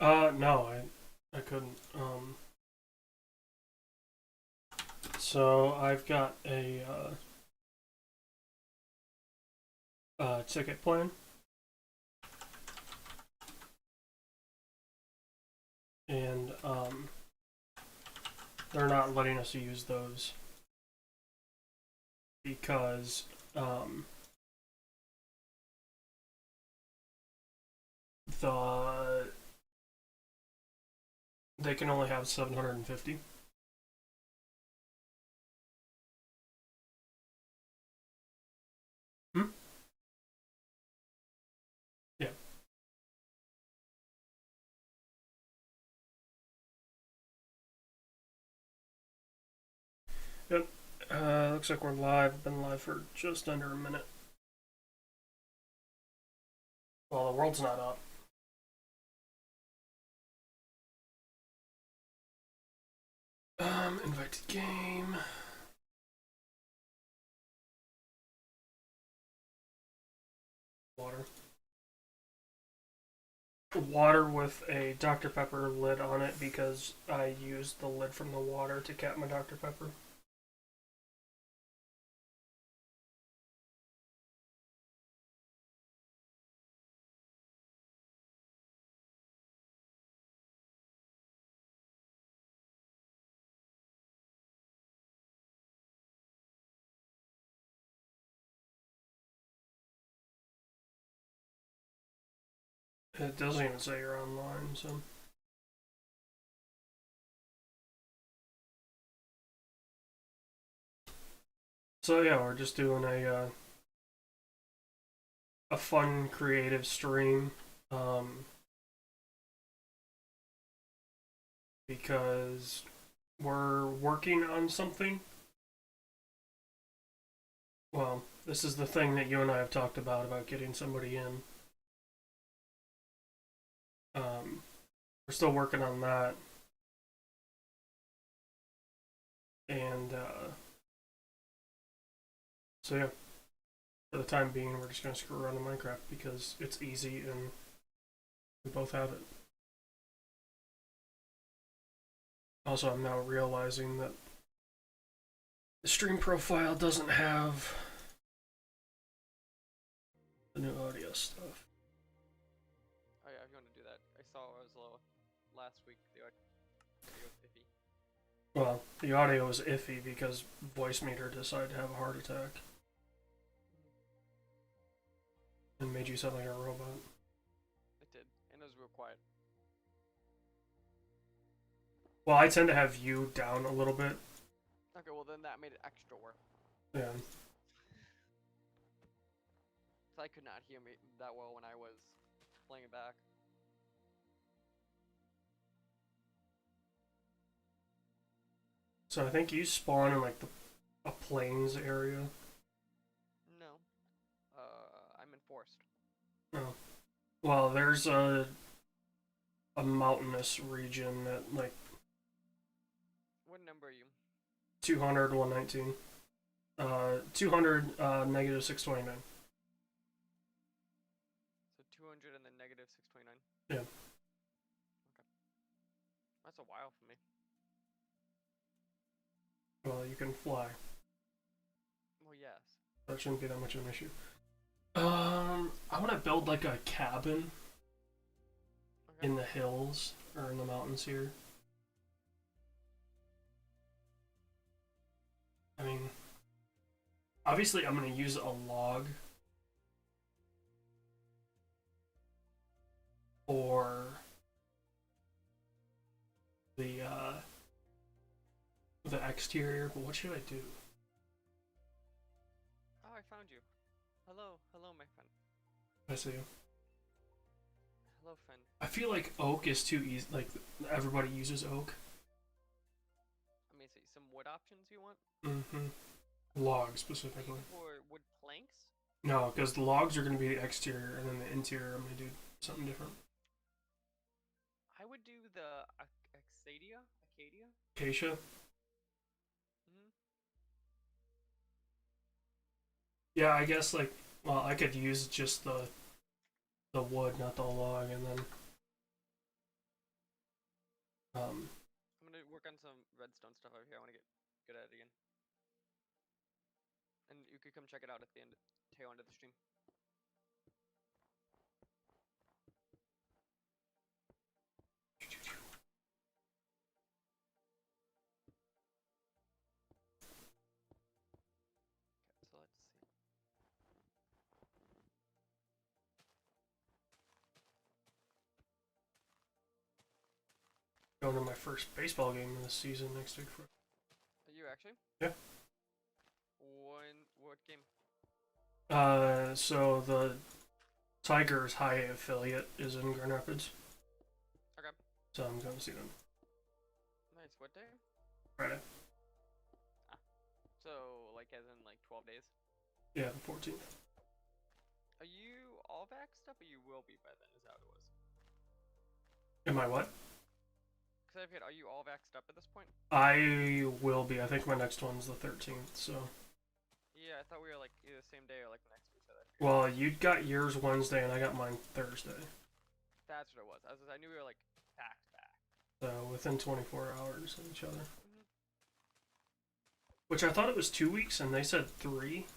No, I couldn't. So I've got a ticket plan, and they're not letting us use those because the they can only have 750. Hmm? Yeah. Yep. Looks like we're live. Been live for just under a minute. Well, the world's not up. Invited game. Water. Water with a Dr. Pepper lid on it because I used the lid from the water to cap my Dr. Pepper. It doesn't even say you're online, so. So yeah, we're just doing a fun, creative stream, um, because we're working on something. Well, this is the thing that you and I have talked about getting somebody in. Um, we're still working on that, and so yeah, for the time being, we're just gonna screw around in Minecraft because it's easy and we both have it. Also, I'm now realizing that the stream profile doesn't have the new audio stuff. Oh yeah, I'm gonna do that. I saw it was low last week. The audio was iffy. Well, the audio was iffy because Voicemeeter decided to have a heart attack and made you sound like a robot. It did, and it was real quiet. Well, I tend to have you down a little bit. Okay, well then that made it extra work. Yeah. So I could not hear me that well when I was playing it back. So I think you spawn in like a plains area. No, I'm enforced. Oh. Well, there's a mountainous region at like What number are you? 200, 119. 200, negative 629. So 200 and then negative 629. Yeah. Okay, that's a while for me. Well, you can fly. Well, yes. That shouldn't be that much of an issue. I want to build like a cabin Okay. in the hills or in the mountains here. I mean, obviously, I'm going to use a log for the exterior, but what should I do? Oh, I found you. Hello, hello, my friend. I see. Hello, friend. I feel like oak is too easy. Like everybody uses oak. Let me see. Some wood options you want? Mm-hmm. Log Are you specifically. for wood planks? No, because the logs are going to be the exterior, and then the interior I'm going to do something different. I would do the Acadia. Acadia. Acacia. Hmm. Yeah, I guess like well, I could use just the wood, not the log, and then work on some redstone stuff over here. I want to get good at it again. And you could come check it out at the tail end of the stream. Okay, so let's see. Going to my first baseball game this season next week. Are you actually? Yeah. What game? So the Tigers High A affiliate is in Grand Rapids. Okay. So I'm going to see them Nice. What day? Friday. So, like, as in, like, 12 days? Yeah, the 14th. Are you all vaxxed up, or you will be by then, is that what it was? Am I what? Because I forget, are you all vaxxed up at this point? I will be. I think my next one's the 13th, so. Yeah, I thought we were, like, either the same day or, like, next to each other. Well, you got yours Wednesday and I got mine Thursday. That's what it was. I knew we were, like, back to back. So within 24 hours of each other. Mhm. Which I thought it was 2 weeks and they said 3.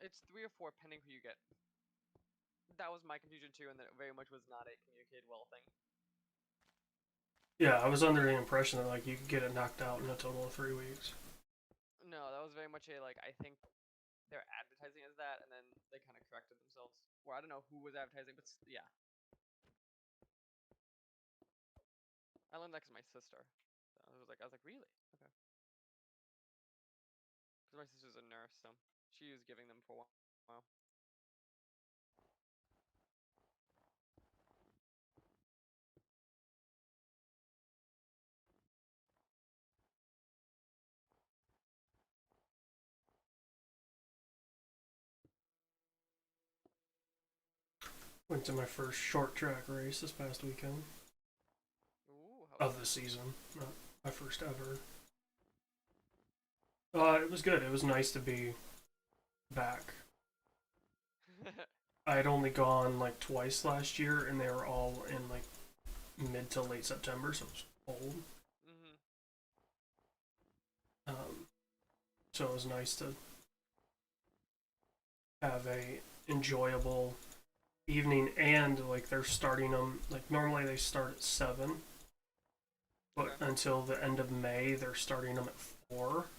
It's 3 or 4, pending who you get. That was my confusion, too, and that it very much was not a communicated well thing. Yeah, I was under the impression that like you could get it knocked out in a total of 3 weeks. No, that was very much a, like, I think they're advertising as that, and then they kind of corrected themselves. Or I don't know who was advertising, but yeah. I learned that because my sister. So I was like, really? Okay. Because my sister's a nurse, so she was giving them for a while. Went to my first short track race this past weekend. Ooh, how was Of the season. Not my first ever. It was good. It was nice to be back. I had only gone like twice last year, and they were all in like mid to late September, so it was cold. Mhm. So it was nice to have a enjoyable evening, and like they're starting them like normally they start at 7, but Okay. until the end of May they're starting them at 4.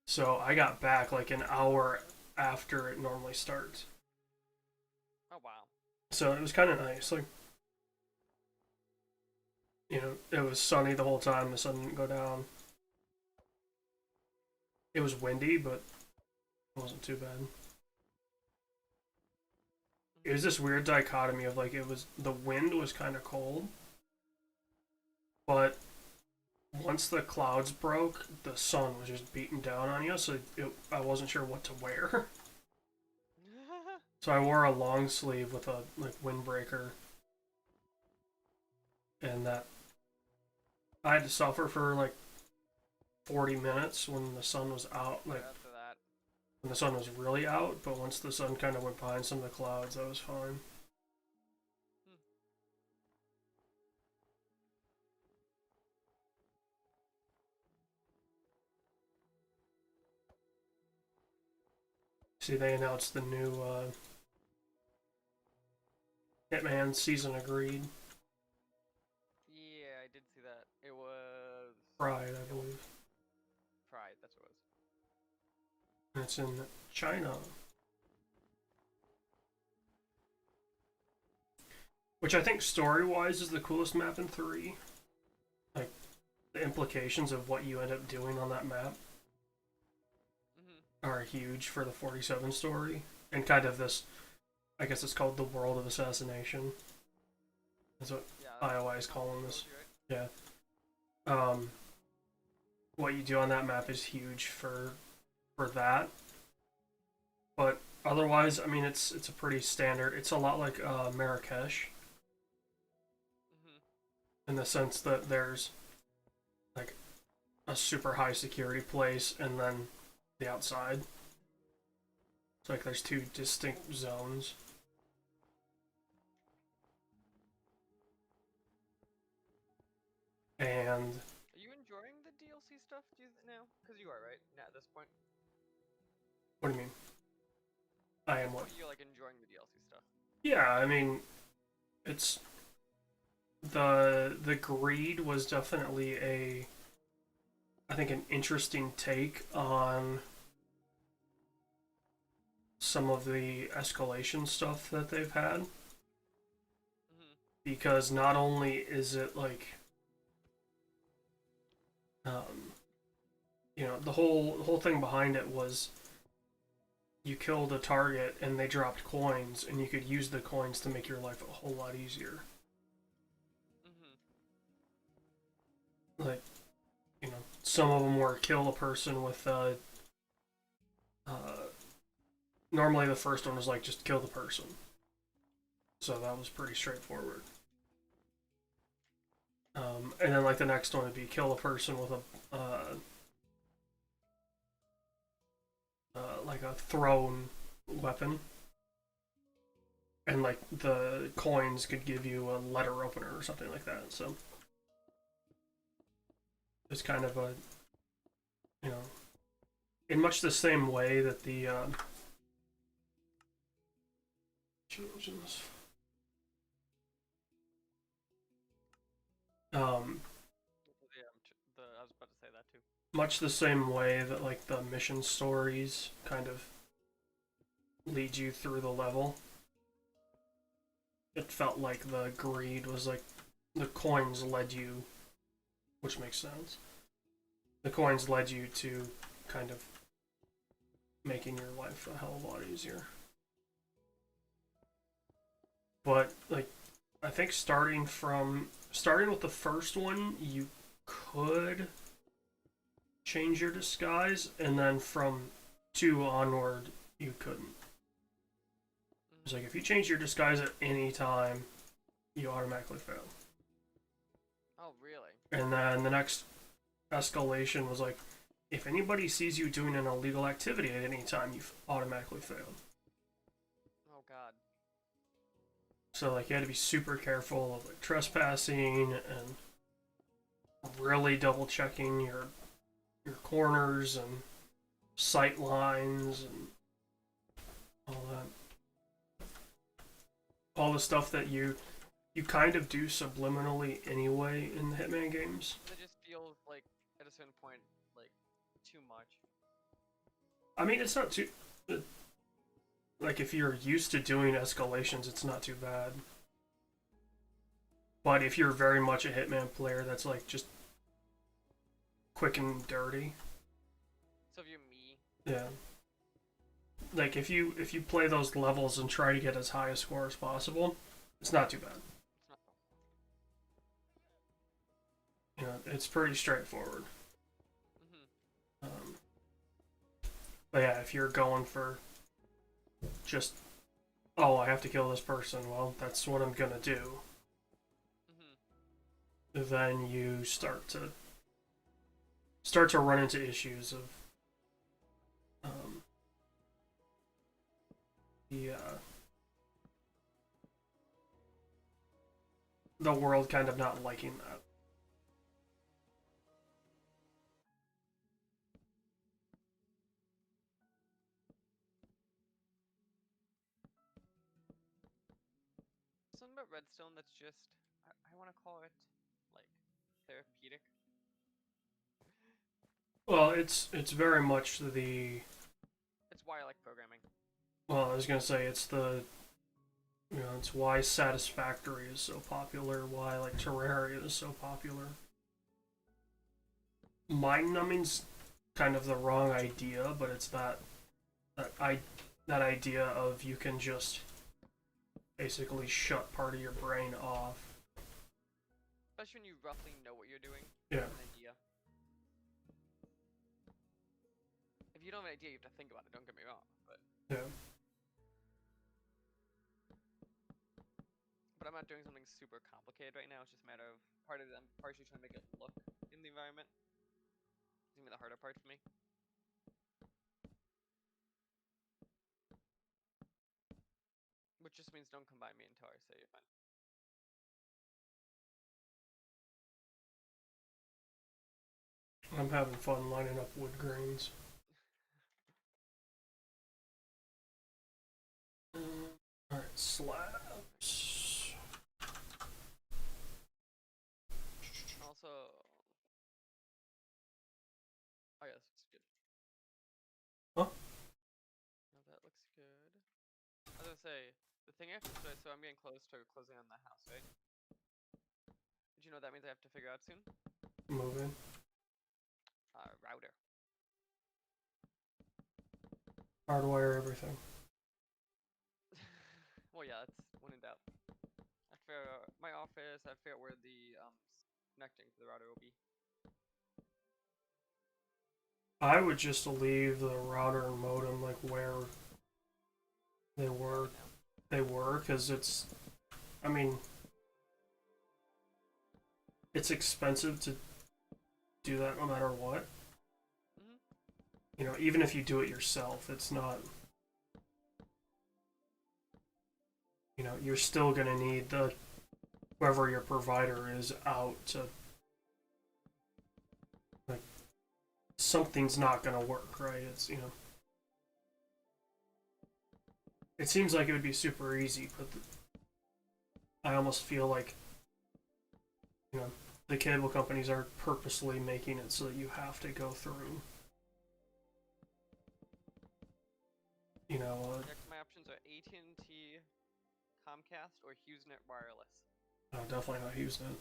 So I got back like an hour after it normally starts. Oh wow. So it was kind of nice. Like, you know, it was sunny the whole time. The sun didn't go down. It was windy, but it wasn't too bad. It was this weird dichotomy of like the wind was kind of cold, but once the clouds broke, the sun was just beating down on you. So I wasn't sure what to wear. So I wore a long sleeve with a like windbreaker, and that I had to suffer for like 40 minutes when the sun was out. Like After that. when the sun was really out, but once the sun kind of went behind some of the clouds, that was fine. Hmm. See, they announced the new Hitman season agreed. Yeah, I did see that. It was Pride, I believe. Pride. That's what it was. And it's in China. Which I think story-wise is the coolest map in 3. Like, the implications of what you end up doing on that map Mhm. are huge for the 47 story. And kind of this, I guess it's called the World of Assassination. That's what Yeah. IOI is that's calling this. trilogy, right? Yeah. What you do on that map is huge for that. But otherwise, I mean, it's a pretty standard. It's a lot like Marrakesh Mhm. in the sense that there's like a super high security place and then the outside. It's like there's 2 distinct zones. And DLC stuff? Do you now? Because you are right now at this point. What do you mean? I At am this what? point, you're like enjoying the DLC stuff. Yeah, I mean, it's the greed was definitely a, I think, an interesting take on some of the escalation stuff that they've had, Mhm. because not only is it like, um, the whole thing behind it was you killed a target and they dropped coins, and you could use the coins to make your life a whole lot easier. Mhm. Like, some of them were kill a person with uh, normally the first one was like just kill the person, so that was pretty straightforward. And then like the next one would be kill a person with like a thrown weapon, and like the coins could give you a letter opener or something like that. So it's kind of a, you know in much the same way that the um Yeah, I was about to say that too. much the same way that like the mission stories kind of lead you through the level. It felt like the greed was like the coins led you, which makes sense. The coins led you to kind of making your life a hell of a lot easier. But like, I think starting with the first one, you could change your disguise, and then from two onward, you couldn't. It's Mhm. like if you change your disguise at any time, you automatically fail. Oh, really? And then the next escalation was like, if anybody sees you doing an illegal activity at any time, you've automatically failed. Oh God. So like you had to be super careful of like trespassing and really double checking your corners and sight lines and all that. All the stuff that you kind of do subliminally anyway in the Hitman games. It just feels like at a certain point, like too much. I mean, it's not too like if you're used to doing escalations, it's not too bad. But if you're very much a Hitman player that's like just quick and dirty, So if you're me, yeah. Like if you play those levels and try to get as high a score as possible, it's not too bad. it's not. It's pretty straightforward. Mhm. Um, but yeah, if you're going for just, oh, I have to kill this person, well, that's what I'm gonna do, Mhm. then you start to run into issues of um, the the world kind of not liking that. Something about Redstone that's just I want to call it like therapeutic. Well, it's very much the, It's why I like programming. well, I was gonna say it's the, it's why Satisfactory is so popular, why like Terraria is so popular. Mind numbing's kind of the wrong idea, but it's that I that idea of you can just basically shut part of your brain off. Especially when you roughly know what you're doing. Yeah, An idea. If you don't have an idea, you have to think about it. Don't get me wrong, yeah. but I'm not doing something super complicated right now. It's just a matter of part of them partially trying to make it look in the environment. It's even the harder part for me. Which just means don't come by me until I say you're fine. I'm having fun lining up wood grains. Alright, slabs. Also, oh yeah, this looks good. Huh? No, that looks good. I was gonna say, the thing I have to, so I'm getting close to closing on the house, right? Did you know what that means I have to figure out soon? Moving. Router. Hardwire everything. Well, yeah, that's when in doubt. I figure out my office, I figure out where the connecting to the router will be. I would just leave the router and modem like where they were. Now. They were, because it's. I mean, it's expensive to do that no matter what. Mhm. You know, even if you do it yourself, it's not. You know, you're still gonna need the whoever your provider is out to. Like, something's not gonna work, right? It's, you know. It seems like it would be super easy, but I almost feel like, you know, the cable companies are purposely making it so that you have to go through. You know, Next, my options are AT&T, Comcast, or HughesNet Wireless. definitely not using it.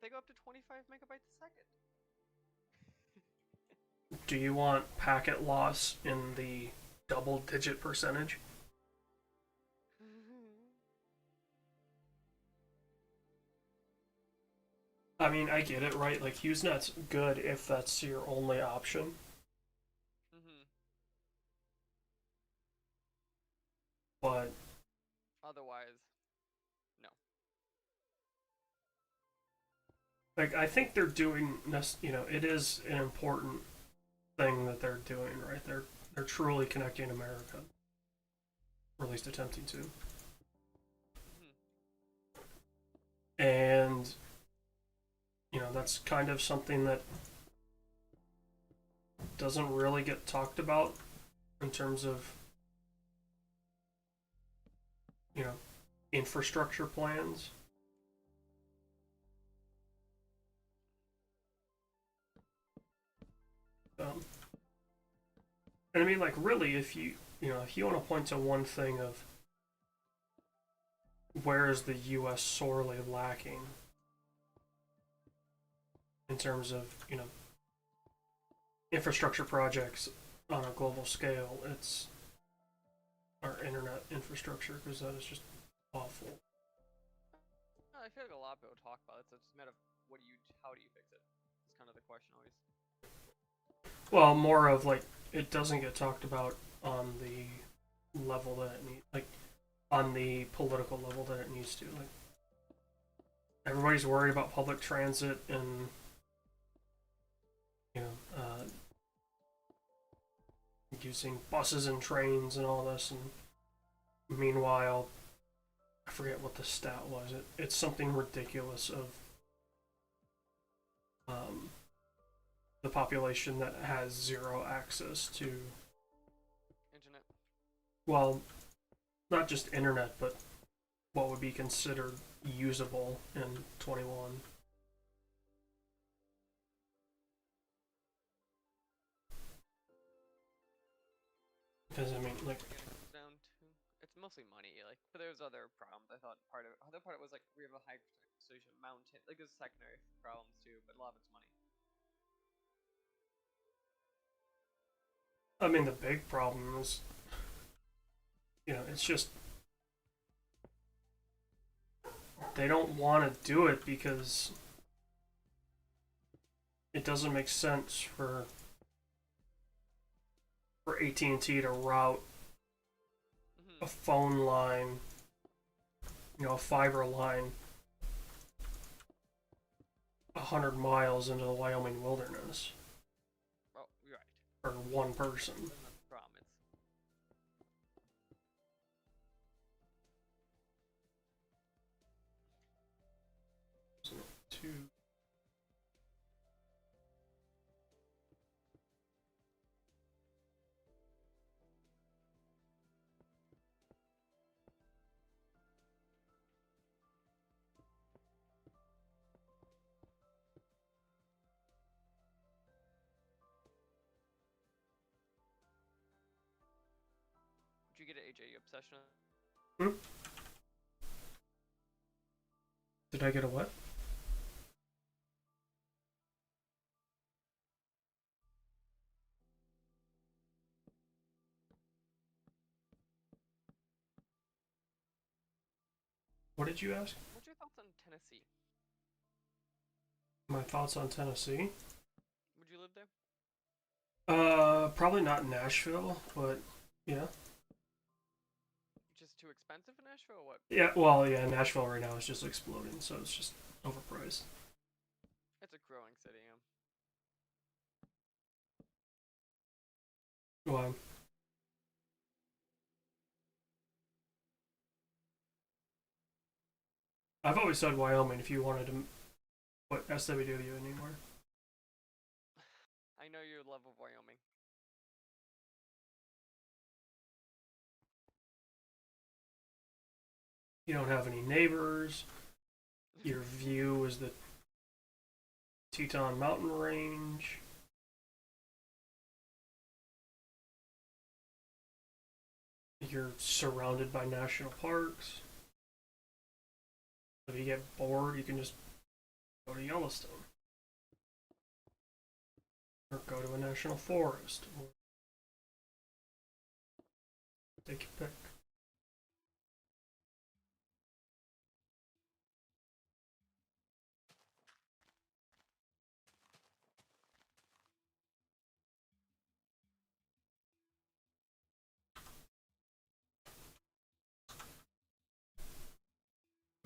They go up to 25 megabytes a second. Do you want packet loss in the double-digit percentage? I mean, I get it, right? Like, HughesNet's good if that's your only option. Mhm. But Otherwise, no. like, I think they're doing, you know, it is an important thing that they're doing, right? They're truly connecting America, or at least attempting to. Mhm. And you know, that's kind of something that doesn't really get talked about in terms of, you know, infrastructure plans. Um, and I mean, like, really, if you know, if you want to point to one thing of where is the U.S. sorely lacking in terms of, you know, infrastructure projects on a global scale, it's our internet infrastructure, because that is just awful. I feel like a lot of people talk about it. So it's just a matter of how do you fix it? It's kind of the question always. Well, more of like it doesn't get talked about on the level that it needs, like on the political level that it needs to. Like everybody's worried about public transit and you know using buses and trains and all this, and meanwhile, I forget what the stat was. It's something ridiculous of um, the population that has zero access to, Internet. well, not just internet, but what would be considered usable in 21. Because I mean, like, Again, it comes down to it's mostly money. Like, but there's other problems. I thought other part of it was like we have a high concentration of mountain. Like, there's secondary problems too, but a lot of it's money. I mean, the big problem is, you know, it's just they don't want to do it because it doesn't make sense for AT&T to route a Mhm. phone line, you know, a fiber line 100 miles into the Wyoming wilderness Well, you're right. for one person. That's not the problem. It's So, two. get an AJ obsession? Hmm? Did I get a what? What did you ask? What's your thoughts on Tennessee? My thoughts on Tennessee? Would you live there? Probably not Nashville, but yeah. Just too expensive in Nashville, or what? Yeah, well, yeah, Nashville right now is just exploding, so it's just overpriced. It's a growing city. Yeah. Why? I've always said Wyoming if you wanted to put SWW anywhere. I know your love of Wyoming. You don't have any neighbors. Your view is the Teton Mountain Range. You're surrounded by national parks. If you get bored, you can just go to Yellowstone. Or go to a national forest. Or take your pick.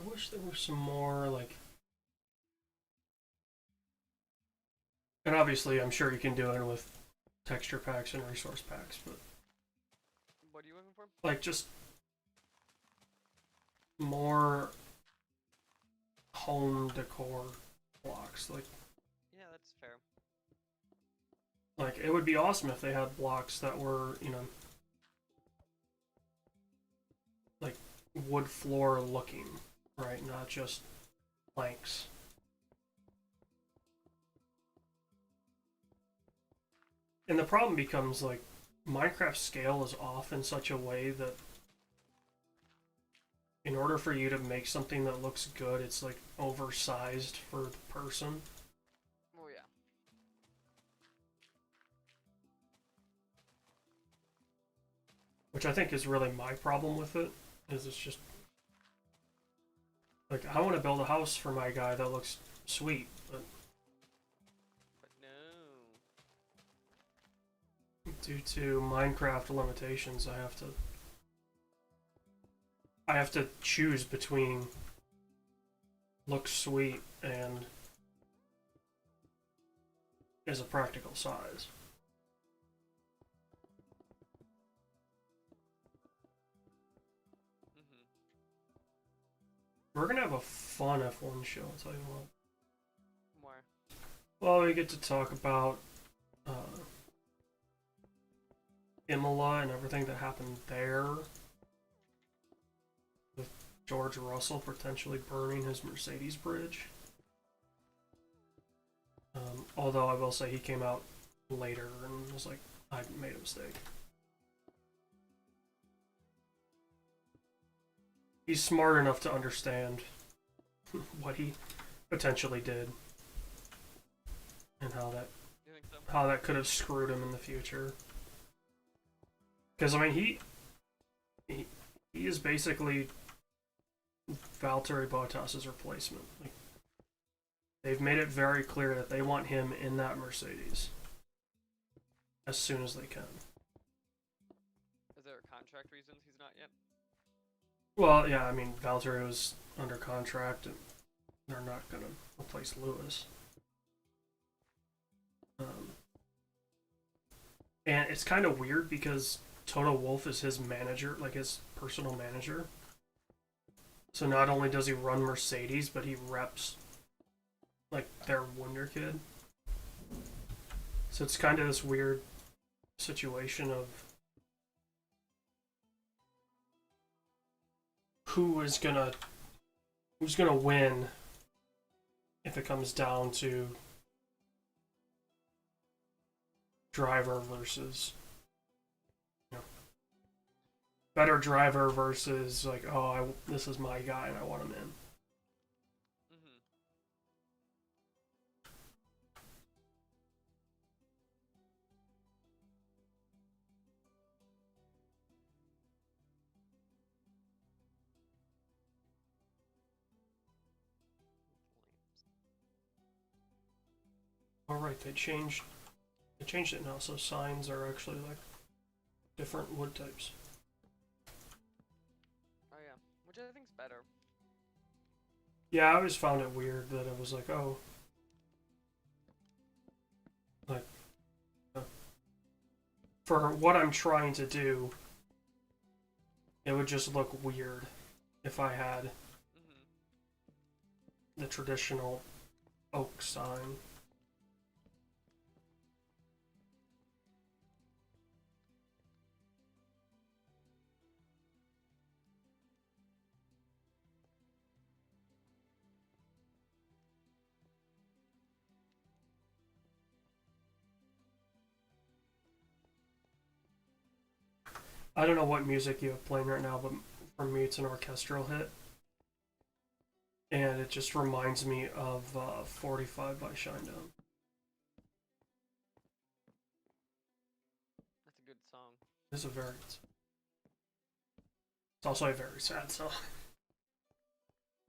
I wish there were some more, like... And obviously, I'm sure you can do it with texture packs and resource packs, but... What are you looking for? Like, just... more... home decor blocks. Yeah, that's fair. Like, it would be awesome if they had blocks that were, you know... like, wood floor looking, right? Not just planks. And the problem becomes, like, Minecraft scale is off in such a way that in order for you to make something that looks good, it's, like, oversized for the person. Oh yeah. Which I think is really my problem with it, is it's just... like, I want to build a house for my guy that looks sweet, but But no. due to Minecraft limitations, I have to choose between looks sweet and is a practical size. Mhm. We're gonna have a fun F1 show, I'll tell you what. More. Well, we get to talk about Imola and everything that happened there. With George Russell potentially burning his Mercedes bridge. Although I will say he came out later and was like, I made a mistake. He's smart enough to understand what he potentially did and You think so? how that could have screwed him in the future. Because I mean, he is basically Valtteri Bottas's replacement. Like, they've made it very clear that they want him in that Mercedes as soon as they can. Is there contract reasons he's not yet? Well, yeah, I mean, Valtteri was under contract, and they're not going to replace Lewis. And it's kind of weird because Toto Wolff is his manager, like his personal manager. So not only does he run Mercedes, but he reps like their Wonder Kid. So it's kind of this weird situation of who's gonna win if it comes down to driver versus, you know, better driver versus like, oh, this is my guy and I want him in. Mhm. All right, they changed it now, so signs are actually like different wood types. Oh yeah, which I think's better. Yeah, I always found it weird that it was like, oh, like for what I'm trying to do, it would just look weird if I had Mhm. the traditional oak sign. I don't know what music you have playing right now, but for me, it's an orchestral hit. And it just reminds me of 45 by Shinedown. That's a good song. It's a very, it's also a very sad song.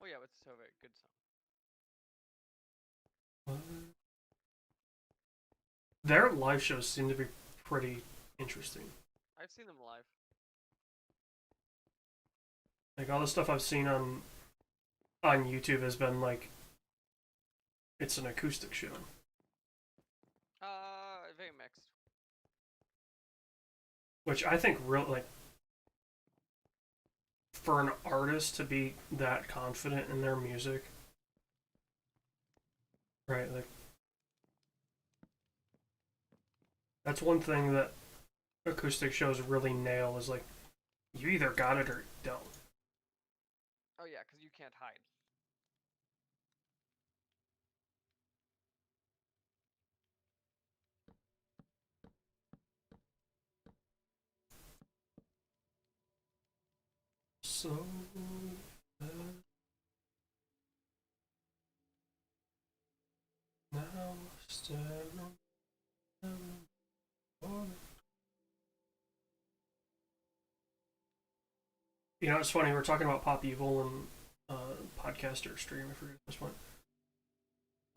Oh yeah, it's a very good song. Their live shows seem to be pretty interesting. I've seen them live. Like all the stuff I've seen on YouTube has been like it's an acoustic show, Very mixed. which I think real like for an artist to be that confident in their music, right? Like that's one thing that acoustic shows really nail is like you either got it or you don't. Oh yeah, because you can't hide. So now stand on. You know, it's funny. We're talking about Pop Evil and podcaster stream. I forget this one.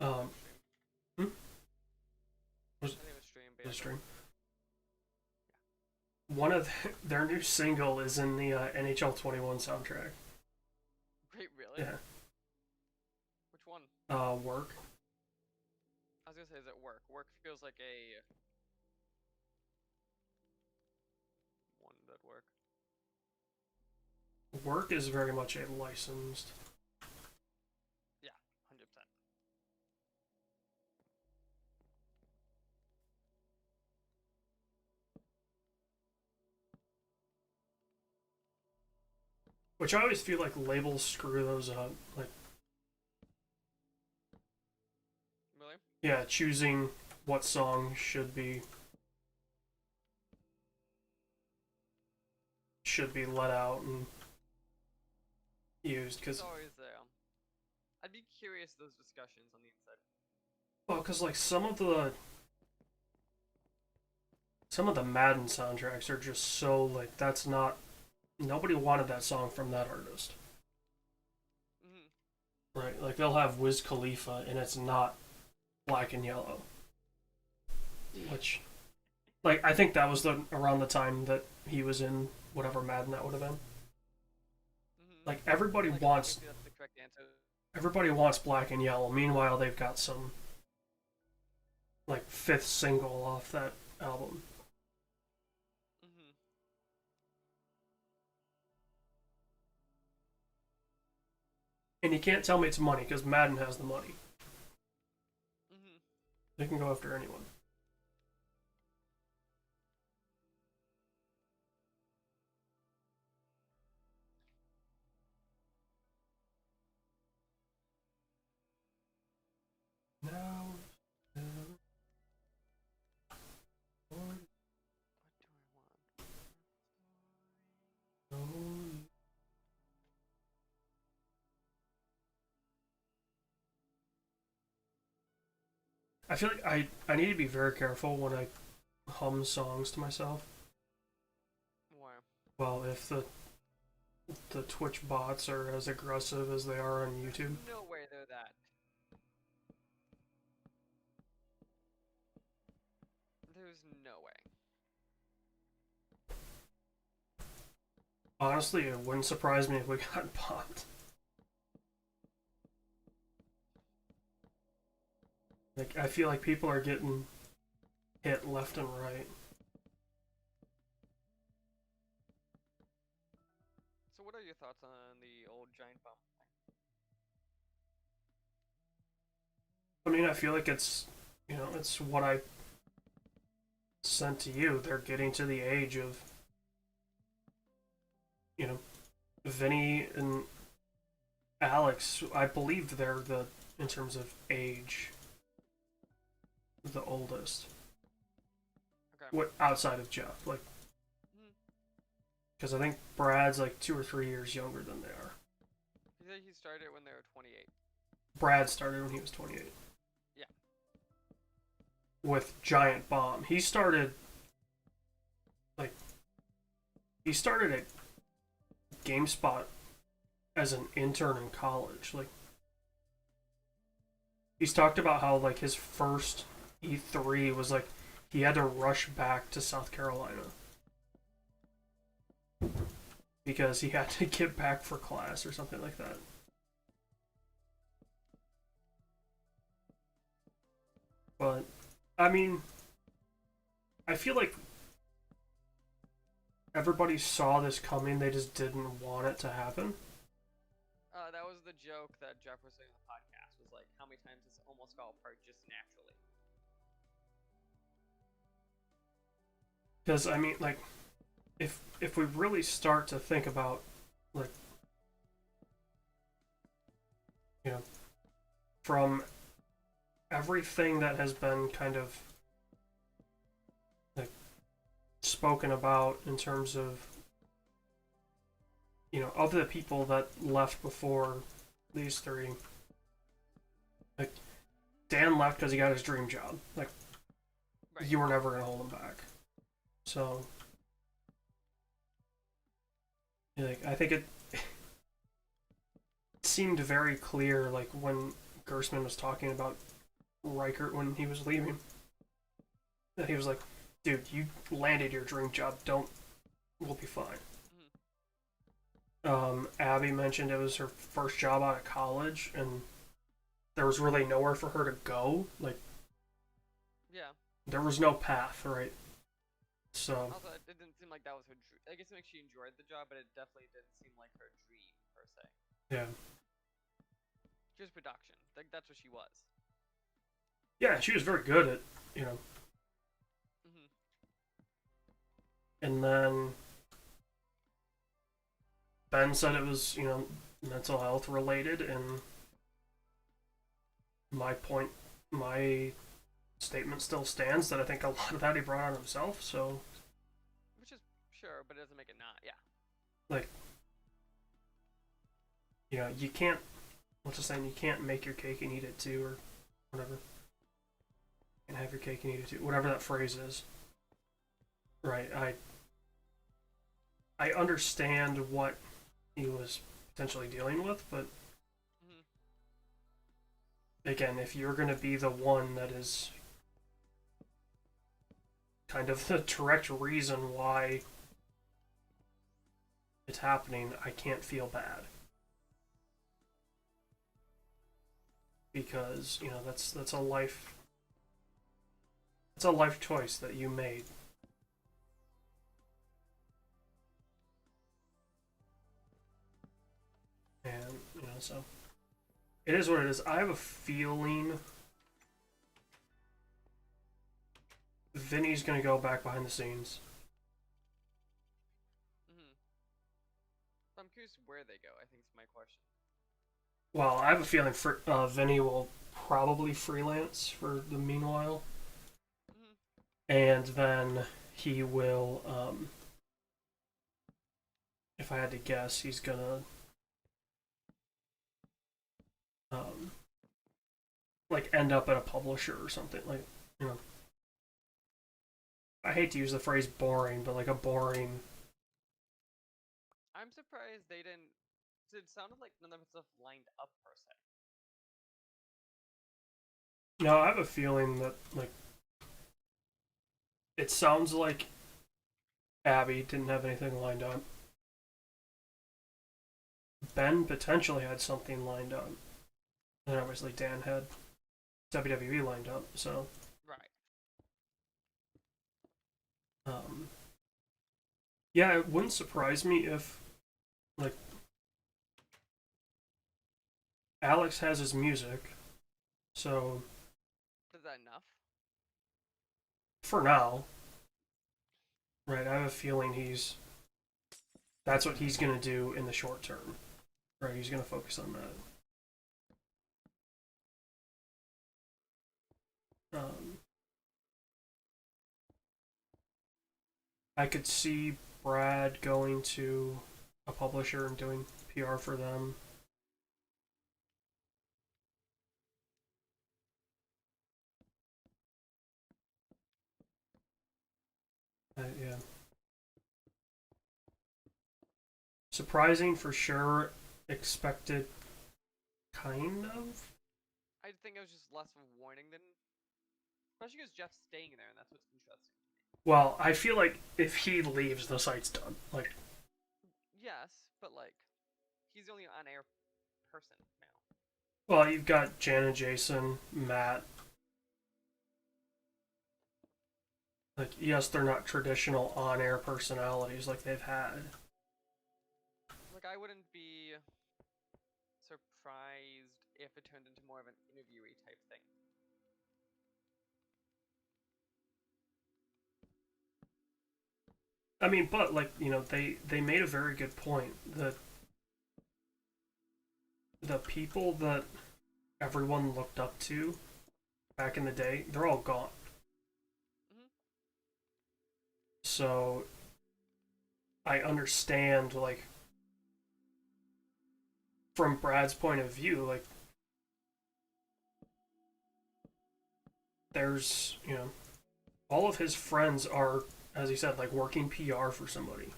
Um, hmm? I think it was stream, but The yeah, go stream. on. One of their new single is in the NHL 21 soundtrack. Wait, really? Yeah. Which one? Work. I was gonna say, is it work? Work feels like a one that work. Work is very much a licensed. Yeah, 100%. Which I always feel like labels screw those up. Like, Really? yeah, choosing what song should be let out and used It's because always there. I'd be curious those discussions on the inside. well, because like some of the Madden soundtracks are just so like that's not nobody wanted that song from that artist. Mhm. Right, like they'll have Wiz Khalifa and it's not black and yellow. Which, like, I think that was around the time that he was in whatever Madden that would have been. Mhm. Like everybody Like wants obviously that's the correct answer. black and yellow. Meanwhile, they've got some like fifth single off that album, Mhm. and you can't tell me it's money because Madden has the money. Mhm. They can go after anyone. Now, What do I want? feel like I need to be very careful when I hum songs to myself. Why? Well, if the Twitch bots are as aggressive as they are on YouTube. No way they're that. There's no way. Honestly, it wouldn't surprise me if we got bopped. Like, I feel like people are getting hit left and right. So what are your thoughts on the old giant bomb thing? I mean, I feel like it's, it's what I sent to you. They're getting to the age of, Vinny and Alex. I believe they're in terms of age, the oldest. Okay. What outside of Jeff, like, Hmm. because I think Brad's like 2 or 3 years younger than they are. He said he started when they were 28. Brad started when he was 28. Yeah. With Giant Bomb, he started at GameSpot as an intern in college. Like, he's talked about how like his first E3 was like he had to rush back to South Carolina because he had to get back for class or something like that. But I mean, I feel like everybody saw this coming. They just didn't want it to happen. That was the joke that Jeff was saying on the podcast. Was like, how many times this almost fell apart just naturally. Because I mean, like, if we really start to think about, like, from everything that has been kind of like spoken about in terms of, of the people that left before these three, like, Dan left because he got his dream job. Like, Right. you were never gonna hold him back. So, like, I think it seemed very clear, like, when Gersman was talking about Reichert when he was leaving, that he was like, dude, you landed your dream job, we'll be fine. Abby mentioned it was her first job out of college, and there was really nowhere for her to go. Like, Yeah. there was no path, right? So, Also, it didn't seem like that was her dream. I guess it makes she enjoyed the job, but it definitely didn't seem like her dream per se. yeah. She was production. Like that's what she was. Yeah, she was very good at, Mhm. and then Ben said it was, mental health related, and my statement still stands that I think a lot of that he brought on himself, so. Which is sure, but it doesn't make it not. Yeah. Like, you can't, what's the saying, you can't make your cake and eat it too, or whatever. And have your cake and eat it too, whatever that phrase is. Right, I understand what he was potentially dealing with, but Mhm. again, if you're going to be the one that is kind of the direct reason why it's happening, I can't feel bad. Because, that's a life choice that you made. And, so it is what it is. I have a feeling Vinny's gonna go back behind the scenes. Mhm. I'm curious where they go. I think is my question. Well, I have a feeling Vinny will probably freelance for the meanwhile. Mhm. And then he will, if I had to guess, he's gonna, like end up at a publisher or something. Like, you know, I hate to use the phrase boring, but like a boring. I'm surprised they didn't. 'Cause it sounded like none of the stuff lined up per se. No, I have a feeling that like it sounds like Abby didn't have anything lined up. Ben potentially had something lined up, and obviously Dan had WWE lined up. So, Right. um, yeah, it wouldn't surprise me if like Alex has his music. So Is that enough? for now, right, I have a feeling that's what he's gonna do in the short term. Right, he's gonna focus on that. I could see Brad going to a publisher and doing PR for them. Yeah. Surprising for sure. Expected, kind of. I think it was just less of a warning than, especially because Jeff's staying there, and that's what's interesting. Well, I feel like if he leaves, the site's done. Like, Yes, but like, he's the only on-air person now. well, you've got Jan and Jason, Matt. Like, yes, they're not traditional on-air personalities like they've had. Like, I wouldn't be surprised if it turned into more of an interviewee type thing. I mean, but like they made a very good point that the people that everyone looked up to back in the day, they're all gone. Mm-hmm. So I understand, like, from Brad's point of view, like, there's, all of his friends are, as he said, like, working PR for somebody.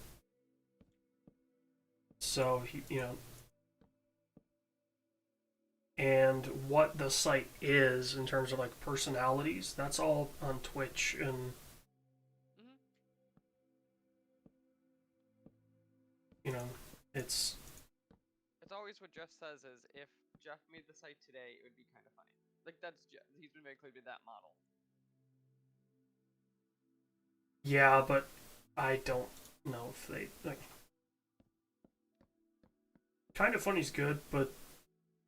So, and what the site is in terms of, like, personalities, that's all on Twitch and, Mm-hmm. you know, it's It's always what Jeff says is if Jeff made the site today, it would be kind of funny. Like that's Jeff. He's been very clear with that model. yeah, but I don't know if they like. Kind of Funny's good, but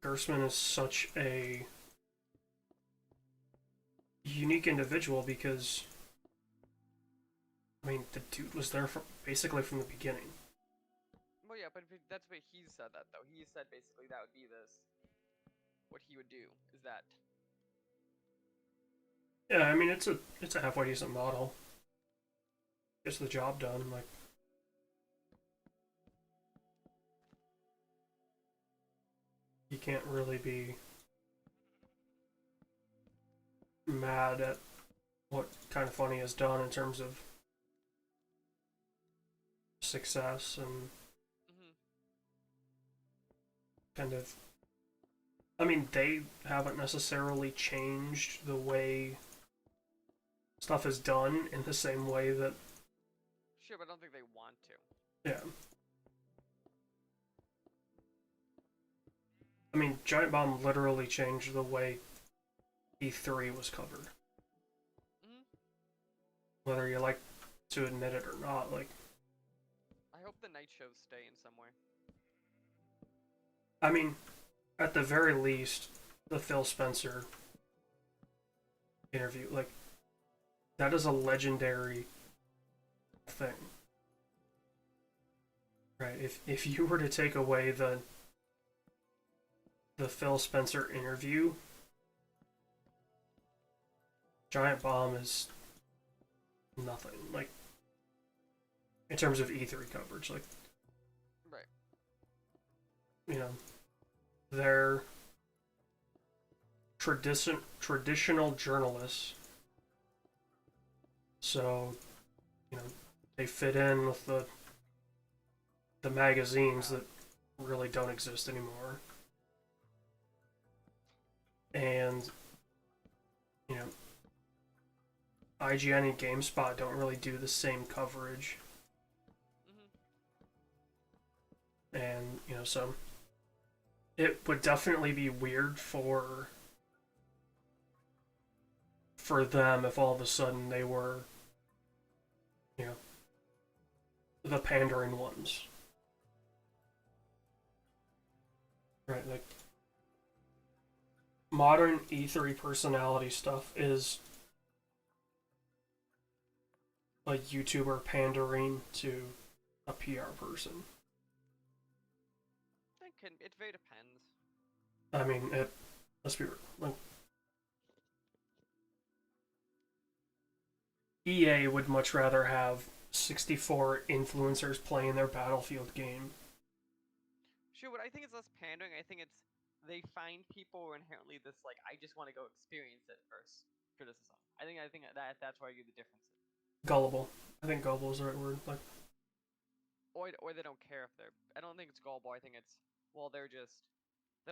Gersman is such a unique individual because I mean the dude was there basically from the beginning. Well, yeah, but that's what he said that though. He said basically that would be this. What he would do is that. Yeah, I mean it's a halfway decent model. Gets the job done. Like you can't really be mad at what Kind of Funny has done in terms of success and Mm-hmm. kind of. I mean, they haven't necessarily changed the way stuff is done in the same way that. Sure, but I don't think they want to. Yeah. I mean, Giant Bomb literally changed the way E3 was covered. Mm-hmm. Whether you like to admit it or not, like, I hope the night shows stay in some way. I mean, at the very least, the Phil Spencer interview, like, that is a legendary thing. Right? If you were to take away the Phil Spencer interview, Giant Bomb is nothing. Like in terms of E3 coverage, like Right. you know, their traditional journalists. So, you know, they fit in with the magazines that really don't exist anymore. And, you know, IGN and GameSpot don't really do the same coverage. And, you know, so it would definitely be weird for them if all of a sudden they were, you know, the pandering ones. Right, like modern E3 personality stuff is a YouTuber pandering to a PR person. It very depends. I mean, let's be real. Like, EA would much rather have 64 influencers playing their Battlefield game. Sure, but I think it's less pandering. I think it's they find people who are inherently this like I just want to go experience it first criticism. I think that's where I get the difference. Gullible. I think gullible is the right word. Like, or they don't care if they're. I don't think it's gullible. I think it's well they're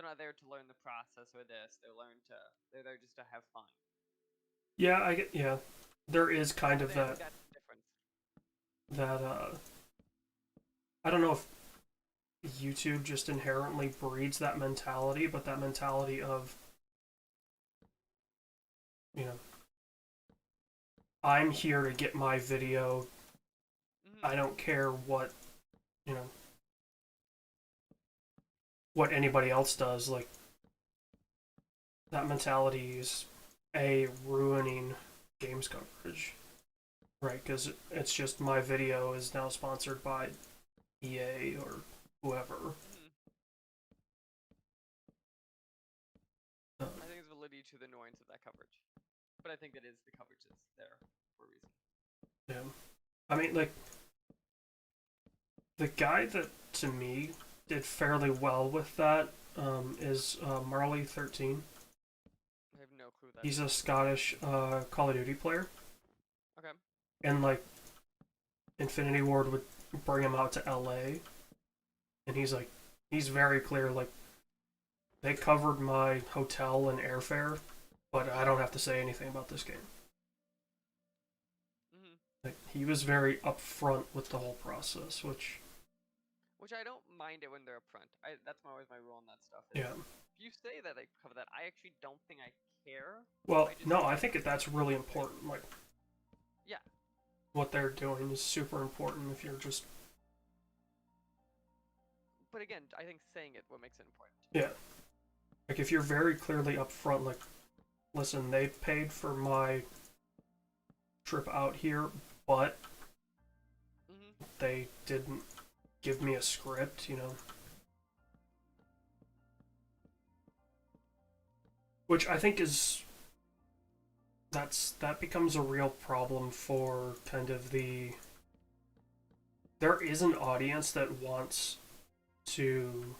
not there to learn the process or this. They're there just to have fun. yeah, yeah. There is kind of That's the difference. That I don't know if YouTube just inherently breeds that mentality, but that mentality of, you know, I'm here to get my video. I don't care what, you know, what anybody else does. Like, that mentality is ruining games coverage, right? Because it's just my video is now sponsored by EA or whoever. I think it's validity to the annoyance of that coverage, but I think it is the coverage that's there for a reason. Yeah, I mean, like, the guy that to me did fairly well with that is Marley13. I have no clue that. He's a Scottish Call of Duty player. Okay. And like, Infinity Ward would bring him out to LA, and he's very clear. Like, they covered my hotel and airfare, but I don't have to say anything about this game. Like, he was very upfront with the whole process, which I don't mind it when they're upfront. That's always my rule on that stuff. Yeah. If you say that they cover that, I actually don't think I care. Well, no, I think that's really important. Like, yeah, what they're doing is super important if you're just. But again, I think saying it what makes it important. Yeah. Like, if you're very clearly upfront, like, listen, they paid for my trip out here, but they didn't give me a script, you know. Which I think is that becomes a real problem for kind of there is an audience that wants to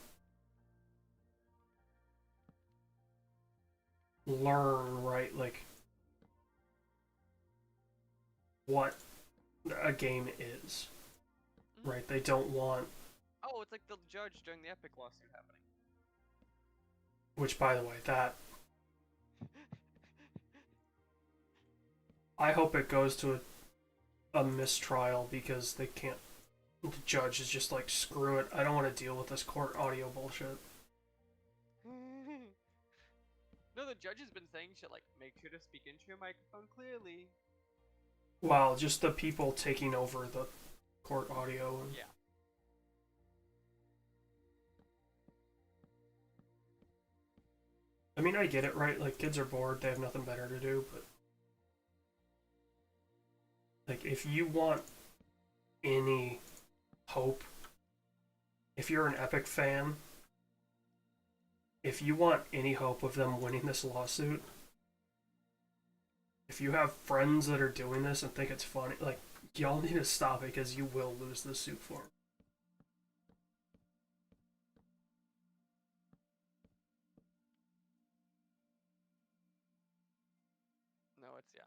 learn, right, like, what a game is. Right? They don't want. Oh, it's like the judge during the Epic lawsuit happening. Which, by the way, that. I hope it goes to a mistrial because they can't. The judge is just like, screw it. I don't want to deal with this court audio bullshit. No, the judge has been saying shit like, make sure to speak into your microphone clearly. Well, just the people taking over the court audio. And... yeah. I mean, I get it, right? Like, kids are bored, they have nothing better to do, but. Like, if you want any hope, if you're an Epic fan, if you want any hope of them winning this lawsuit, if you have friends that are doing this and think it's funny, like, y'all need to stop it because you will lose this suit for them. it's yeah.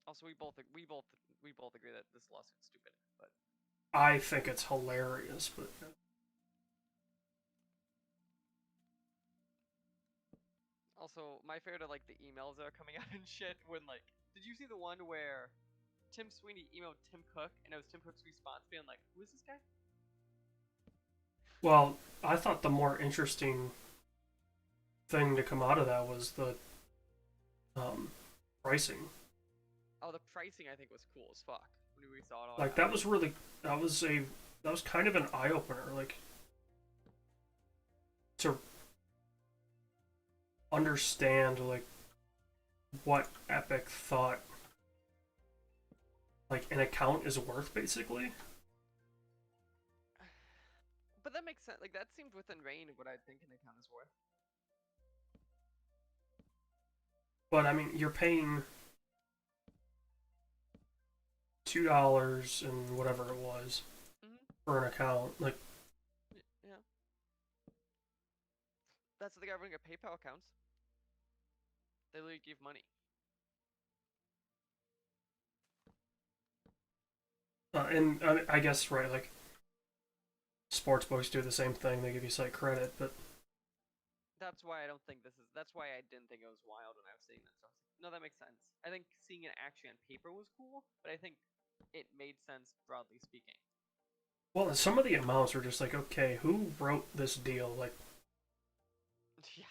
Also, we both agree that this lawsuit's stupid. But I think it's hilarious, but also, my favorite are like the emails that are coming out and shit. When like, did you see the one where Tim Sweeney emailed Tim Cook and it was Tim Cook's response being like, "Who is this guy?" well, I thought the more interesting thing to come out of that was the um, pricing. Oh, the pricing I think was cool as fuck when we saw it all. Like that was really that was kind of an eye opener. Like to understand like what Epic thought like an account is worth basically. But that makes sense. Like that seemed within range of what I think an account is worth. But I mean, you're paying $2 and whatever it was for an account. Like, Yeah. That's the guy running a PayPal accounts. They literally give money. and I guess right, like sports books do the same thing. They give you site credit, but That's why I don't think this is. That's why I didn't think it was wild when I was seeing that stuff. No, that makes sense. I think seeing it actually on paper was cool, but I think it made sense broadly speaking. well, some of the amounts are just like, okay, who wrote this deal? Yeah.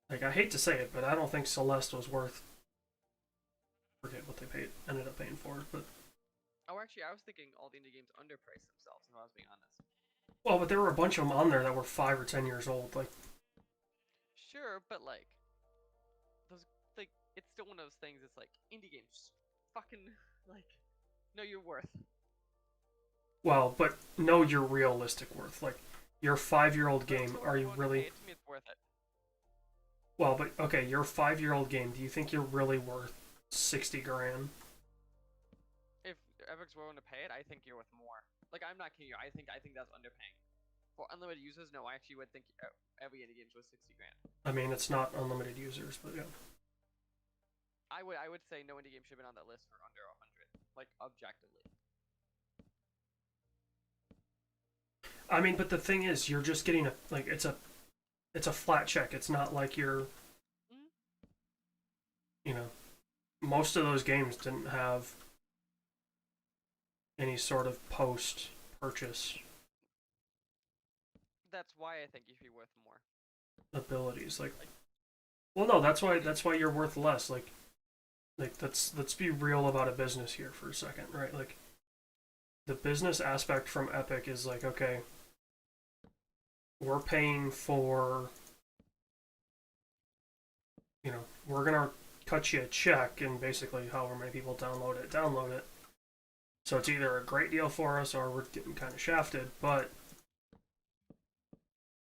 Like I hate to say it, but I don't think Celeste was worth. Forget what they ended up paying for it, but Oh, actually, I was thinking all the indie games underpriced themselves. If I was being honest. well, but there were a bunch of them on there that were 5 or 10 years old. Like, Sure, but like those, like it's still one of those things. It's like indie games, fucking like know your worth. well, but know your realistic worth. Like, your 5-year-old But game, so are are you willing to pay really? it to me, it's worth it. Well, but okay, your 5-year-old game. Do you think you're really worth 60 grand? If Epic's willing to pay it, I think you're worth more. Like I'm not kidding you. I think that's underpaying. For unlimited users, no, I actually would think every indie game's worth 60 grand. I mean, it's not unlimited users, but yeah. I would say no indie game should have been on that list for under 100, like objectively. I mean, but the thing is, you're just getting it's a flat check. It's not like you're, Mm-hmm. you know, most of those games didn't have any sort of post purchase That's why I think you should be worth more. abilities. Like, well, no, that's why you're worth less. Like let's be real about a business here for a second, right? Like, the business aspect from Epic is like, okay, we're paying for, we're gonna cut you a check, and basically however many people download it. So it's either a great deal for us or we're getting kind of shafted, but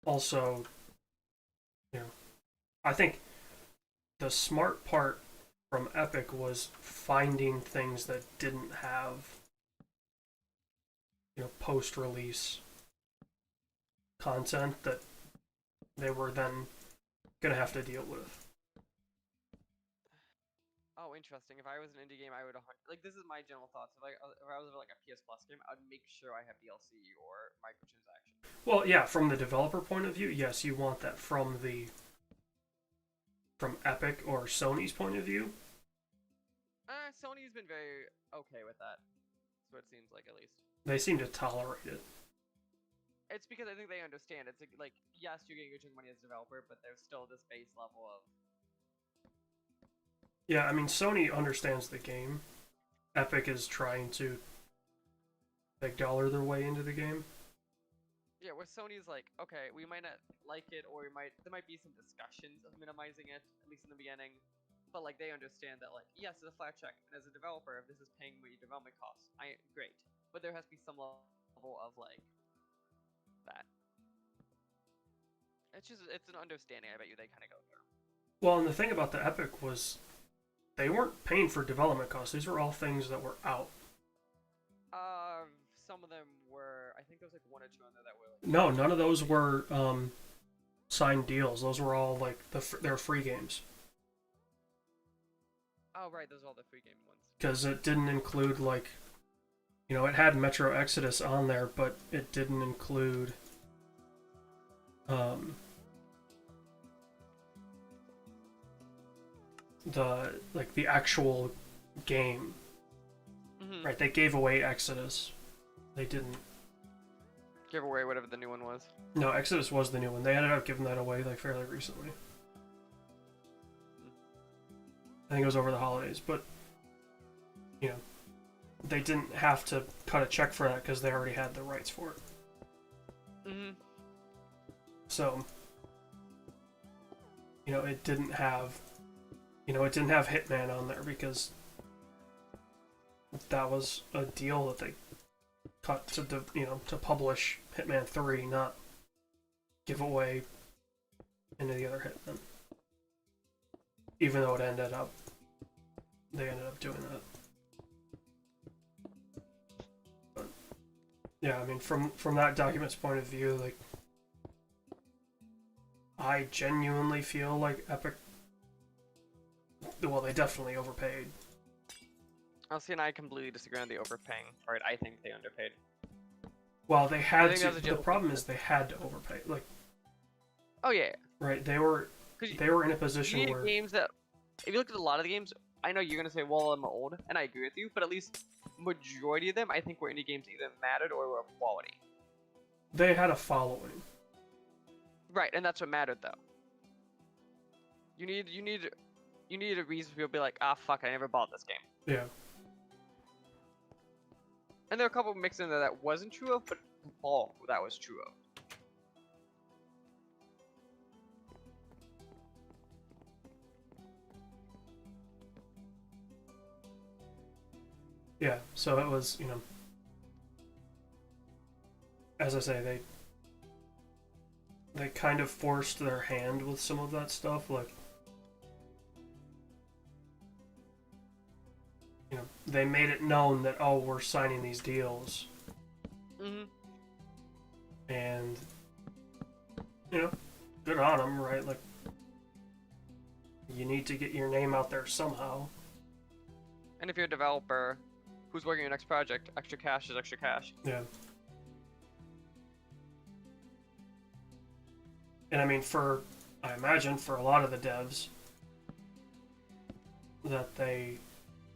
also, I think the smart part from Epic was finding things that didn't have, post-release content that they were then gonna have to deal with. Oh, interesting. If I was an indie game, I would like. This is my general thoughts. If I was like a PS Plus game, I'd make sure I have DLC or microtransaction. Well, yeah, from the developer point of view, yes, you want that. From Epic or Sony's point of view, Sony's been very okay with that. That's what it seems like, at least. they seem to tolerate it. It's because I think they understand. It's like yes, you're getting your chunk of money as a developer, but there's still this base level of. Yeah, I mean, Sony understands the game. Epic is trying to big dollar their way into the game. Yeah, where Sony's like, okay, we might not like it, or there might be some discussions of minimizing it, at least in the beginning. But like they understand that like yes, it's a flat check, and as a developer, if this is paying me development costs, great. But there has to be some level of like that. It's an understanding. I bet you they kind of go through. Well, and the thing about the Epic was they weren't paying for development costs. These were all things that were out. Some of them were. I think there was like one or two on there that were like. No, none of those were signed deals. Those were all like they're free games Oh right, those are all the free game ones. because it didn't include like it had Metro Exodus on there, but it didn't include um, the actual game. Mm-hmm. Right? They gave away Exodus. They didn't. Give away whatever the new one was. No, Exodus was the new one. They ended up giving that away like fairly recently. I think it was over the holidays, but they didn't have to cut a check for that because they already had the rights for it. Mm-hmm. So, it didn't have, Hitman on there because that was a deal that they cut to publish Hitman 3, not give away any of the other Hitman. Even though they ended up doing that. But, yeah, I mean, from that document's point of view, like, I genuinely feel like Epic, well, they definitely overpaid. I'll see, and I completely disagree on the overpaying part. I think they underpaid. Well, they had think to. that was a The general problem is they had to overpay. Like, Oh yeah, right? They were because in a you position need where games that, if you look at a lot of the games, I know you're gonna say, well, I'm old, and I agree with you, but at least majority of them, I think, were indie games that either mattered or were of quality. they had a following. Right, and that's what mattered though. You need a reason for people to be like, ah, fuck, I never bought this game. Yeah. And there are a couple mixed in there that wasn't true of, but all that was true of. Yeah. So it was, as I say, they kind of forced their hand with some of that stuff. Like, they made it known that, oh, we're signing these deals, Mm-hmm. and good on them, right? Like, you need to get your name out there somehow. And if you're a developer who's working on your next project, extra cash is extra cash. Yeah. And I mean, I imagine for a lot of the devs that they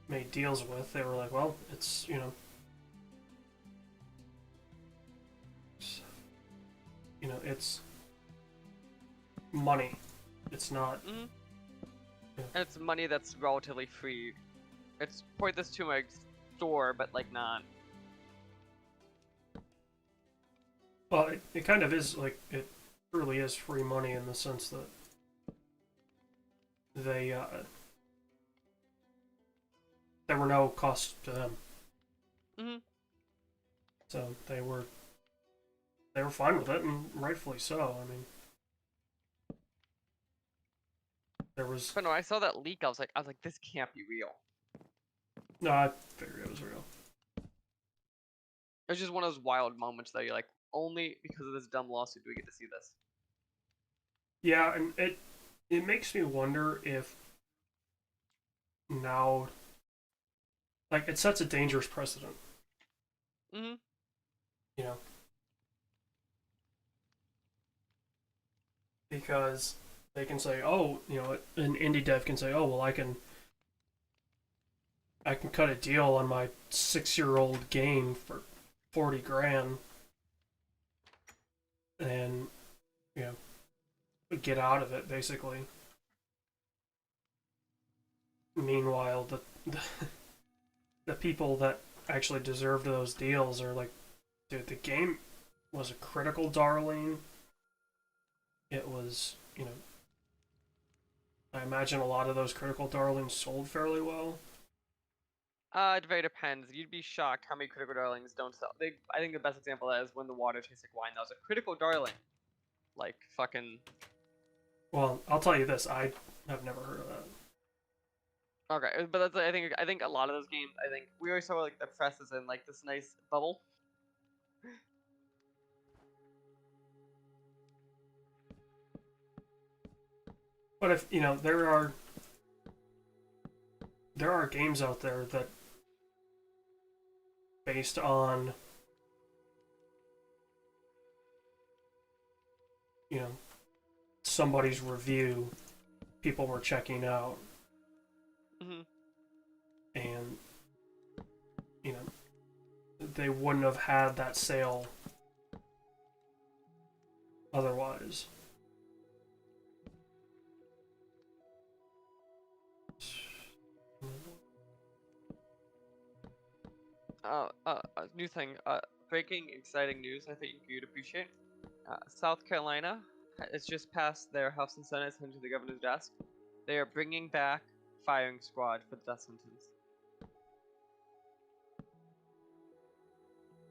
made deals with, they were like, well, it's, it's money. It's not. Mm-hmm. Yeah. And it's money that's relatively free. It's point this to my store, but like not. Well, it kind of is, like, it truly is free money in the sense that there were no costs to them. Mm-hmm. So they were fine with it, and rightfully so. I mean, there was But no, I saw that leak. I was like, this can't be real. no. I figured it was real. It was just one of those wild moments that you're like, only because of this dumb lawsuit do we get to see this. Yeah, and it makes me wonder if now, like, it sets a dangerous precedent. Mm-hmm. You know, because they can say, oh, an indie dev can say, oh, well, I can cut a deal on my 6-year-old game for 40 grand and, get out of it, basically. Meanwhile, the people that actually deserved those deals are like, dude, the game was a critical darling. It was, I imagine a lot of those critical darlings sold fairly well. It very depends. You'd be shocked how many critical darlings don't sell. I think the best example of that is When the Water Tastes Like Wine. That was a critical darling. Like, fucking... Well, I'll tell you this, I have never heard of that. Okay, but that's, I think a lot of those games, I think, we always saw, like, the press is in, like, this nice bubble. But if there are games out there that based on you know somebody's review, people were checking out, Hmm. and you know they wouldn't have had that sale otherwise. New thing. Breaking exciting news. I think you'd appreciate. South Carolina has just passed their House and Senate sent to the governor's desk. They are bringing back firing squad for the death sentence.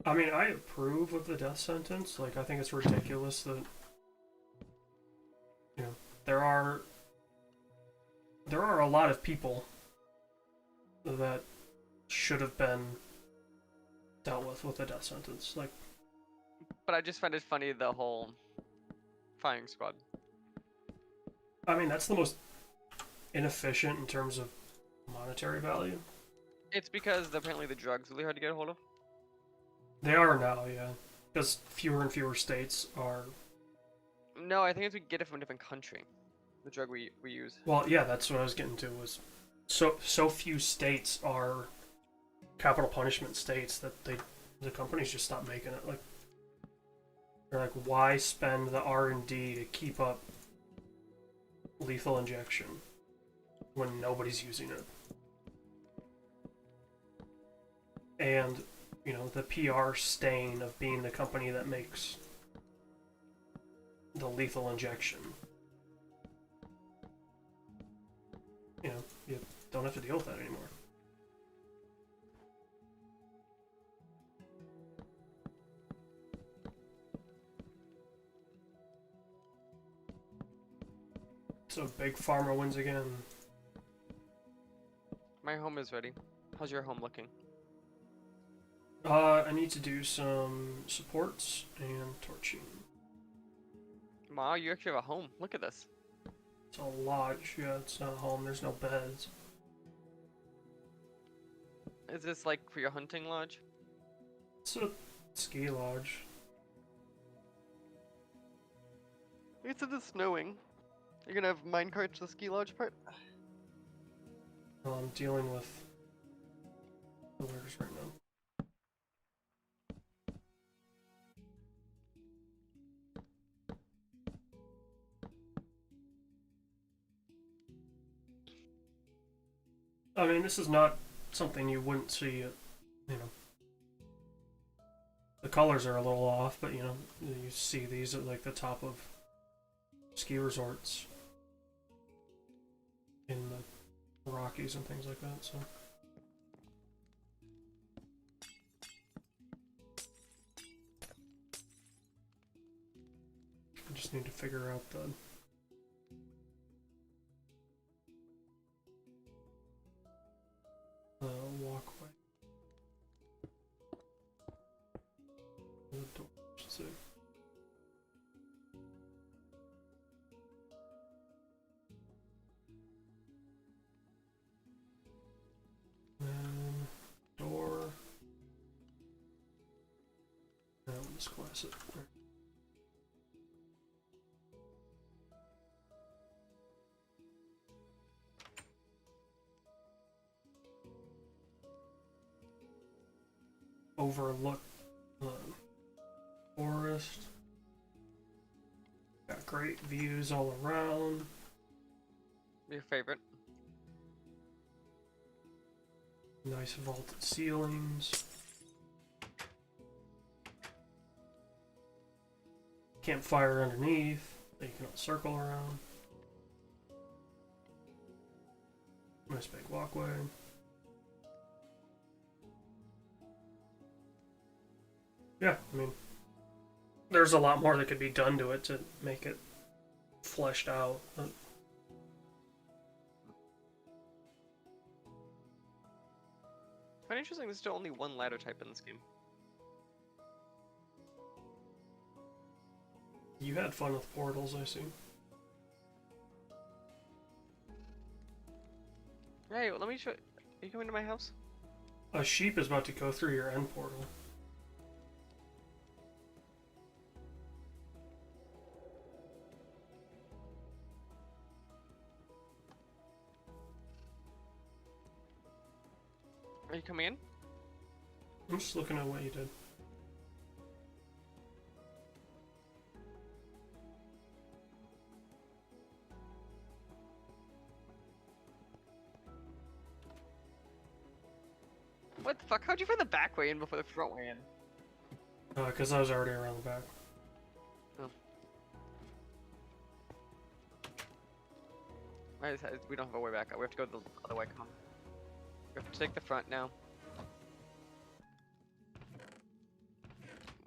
I mean, I approve of the death sentence. Like, I think it's ridiculous that there are a lot of people that should have been dealt with a death sentence. Like, But I just find it funny the whole firing squad. I mean, that's the most inefficient in terms of monetary value. It's because apparently the drug's really hard to get a hold of. They are now, yeah, because fewer and fewer states are. No, I think it's we get it from a different country. The drug we use. Well, yeah, that's what I was getting to. Was so few states are capital punishment states that the companies just stop making it. Like, they're like, why spend the R&D to keep up lethal injection when nobody's using it? And the PR stain of being the company that makes the lethal injection. You don't have to deal with that anymore. So Big Pharma wins again. My home is ready. How's your home looking? I need to do some supports and torching. Wow, you actually have a home. Look at this. It's a lodge. Yeah, it's not a home. There's no beds. Is this like for your hunting lodge? It's a ski lodge. It's snowing. You're gonna have minecarts to the ski lodge part? Well, I'm dealing with pillars right now. I mean, this is not something you wouldn't see at, you know. The colors are a little off, but you see these at like the top of ski resorts in the Rockies and things like that, so. I just need to figure out the walkway. The door, I should say. Door. Now we'll just glass it. Right. Overlook the forest. Got great views all around. Your favorite? Nice vaulted ceilings. Campfire underneath that you can all circle around. Nice big walkway. Yeah, I mean, there's a lot more that could be done to it to make it fleshed out. But Quite interesting, there's still only one ladder type in this game. you had fun with portals, I see. Hey, let me show. Are you coming to my house? A sheep is about to go through your end portal. Are you coming in? I'm just looking at what you did. What the fuck? How'd you find the back way in before the front way in? Because I was already around the back. Oh. We don't have a way back. We have to go the other way. Come on. We have to take the front now.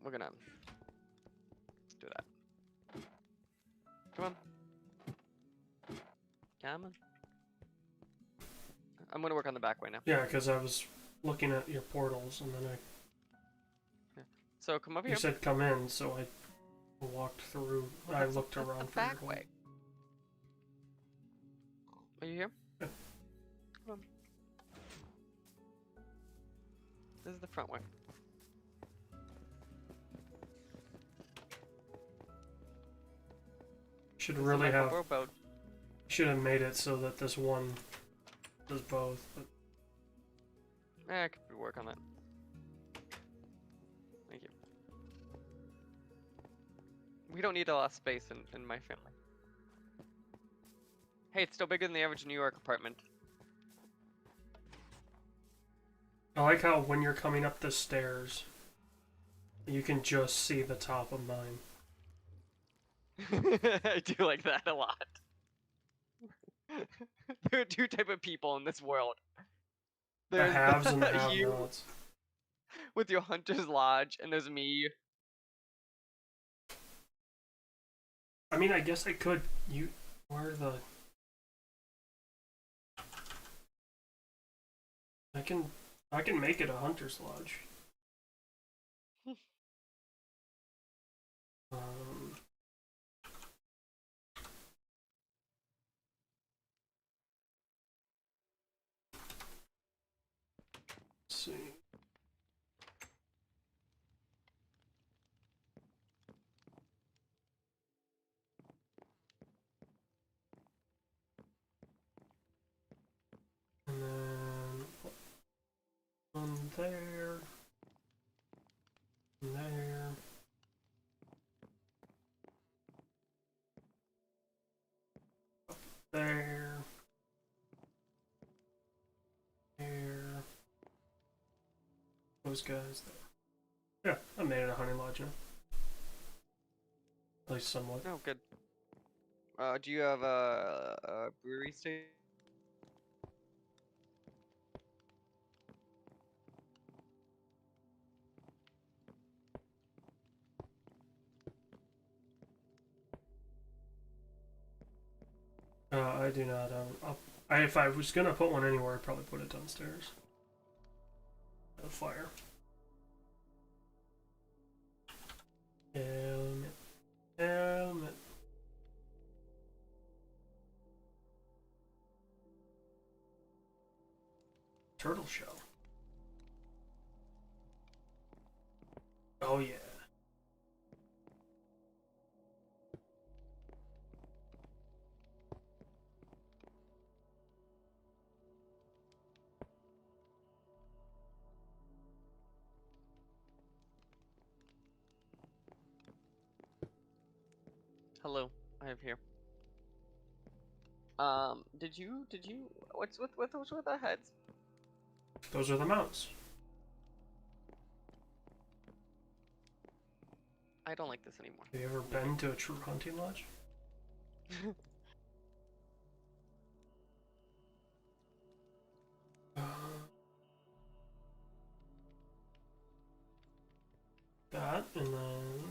We're gonna do that. Come on. Come on. I'm gonna work on the back way now. Yeah, because I was looking at your portals, and then So come over you here. said come in, so I walked through. I looked That's around the for your back home. way. Are you here? Yeah. Come on. This is the front way. Should This is really my have. front row boat. Should have made it so that this one does both. But I could work on that. Thank you. We don't need a lot of space in my family. Hey, it's still bigger than the average New York apartment. I like how when you're coming up the stairs, you can just see the top of mine. I do like that a lot. There are two type of people in this world. The There's haves and the you have-nots. with your hunter's lodge, and there's me. I mean, I guess I could. Where are the? I can make it a hunter's lodge. Um, let's see. And then one there, and there. There. There. Those guys there. Yeah, I made it a hunting lodge now. At least somewhat. Oh, good. Do you have a brewery station? I do not. If I was gonna put one anywhere, I'd probably put it downstairs. A fire. Helmet. Helmet. Turtle shell. Oh yeah. Hello, I have here. Did you, what's with the heads? Those are the mounts. I don't like this anymore. Have you ever been to a true hunting lodge? Uh, that, and then...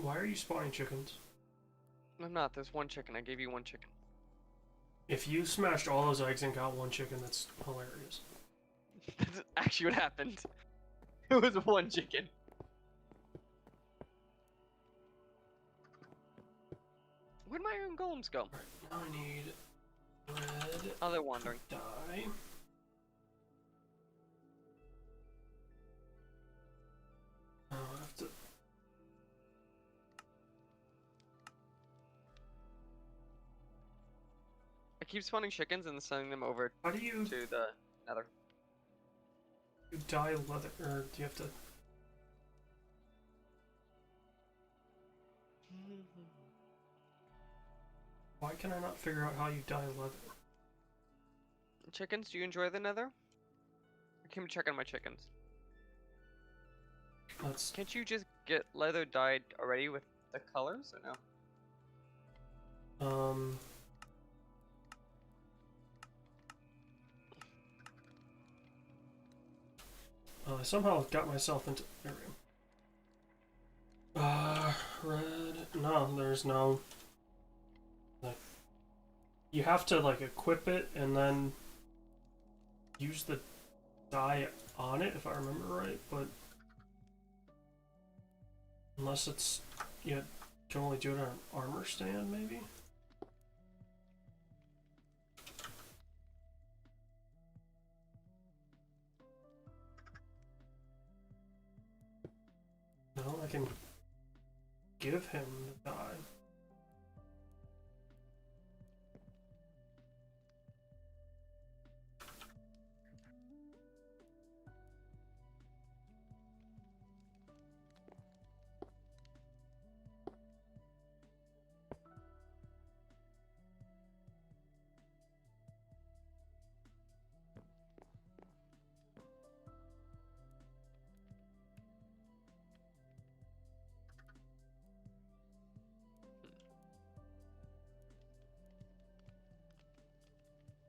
Why are you spawning chickens? I'm not, there's one chicken, I gave you one chicken. If you smashed all those eggs and got one chicken, that's hilarious. That's actually what happened. It was one chicken. Where'd my iron golems go? Now I need red Oh, they're wandering. dye. Oh, I have to. I keep spawning chickens and sending them over How do you to the nether. dye leather? Or do you have to? Why can I not figure out how you dye leather? Chickens, do you enjoy the nether? I came to check on my chickens. That's Can't you just get leather dyed already with the colors, or no? I somehow got myself into. There we go. Red. No, there's no. Like, you have to like equip it and then use the dye on it, if I remember right. But unless it's you can only do it on an armor stand, maybe. No, I can give him the dye.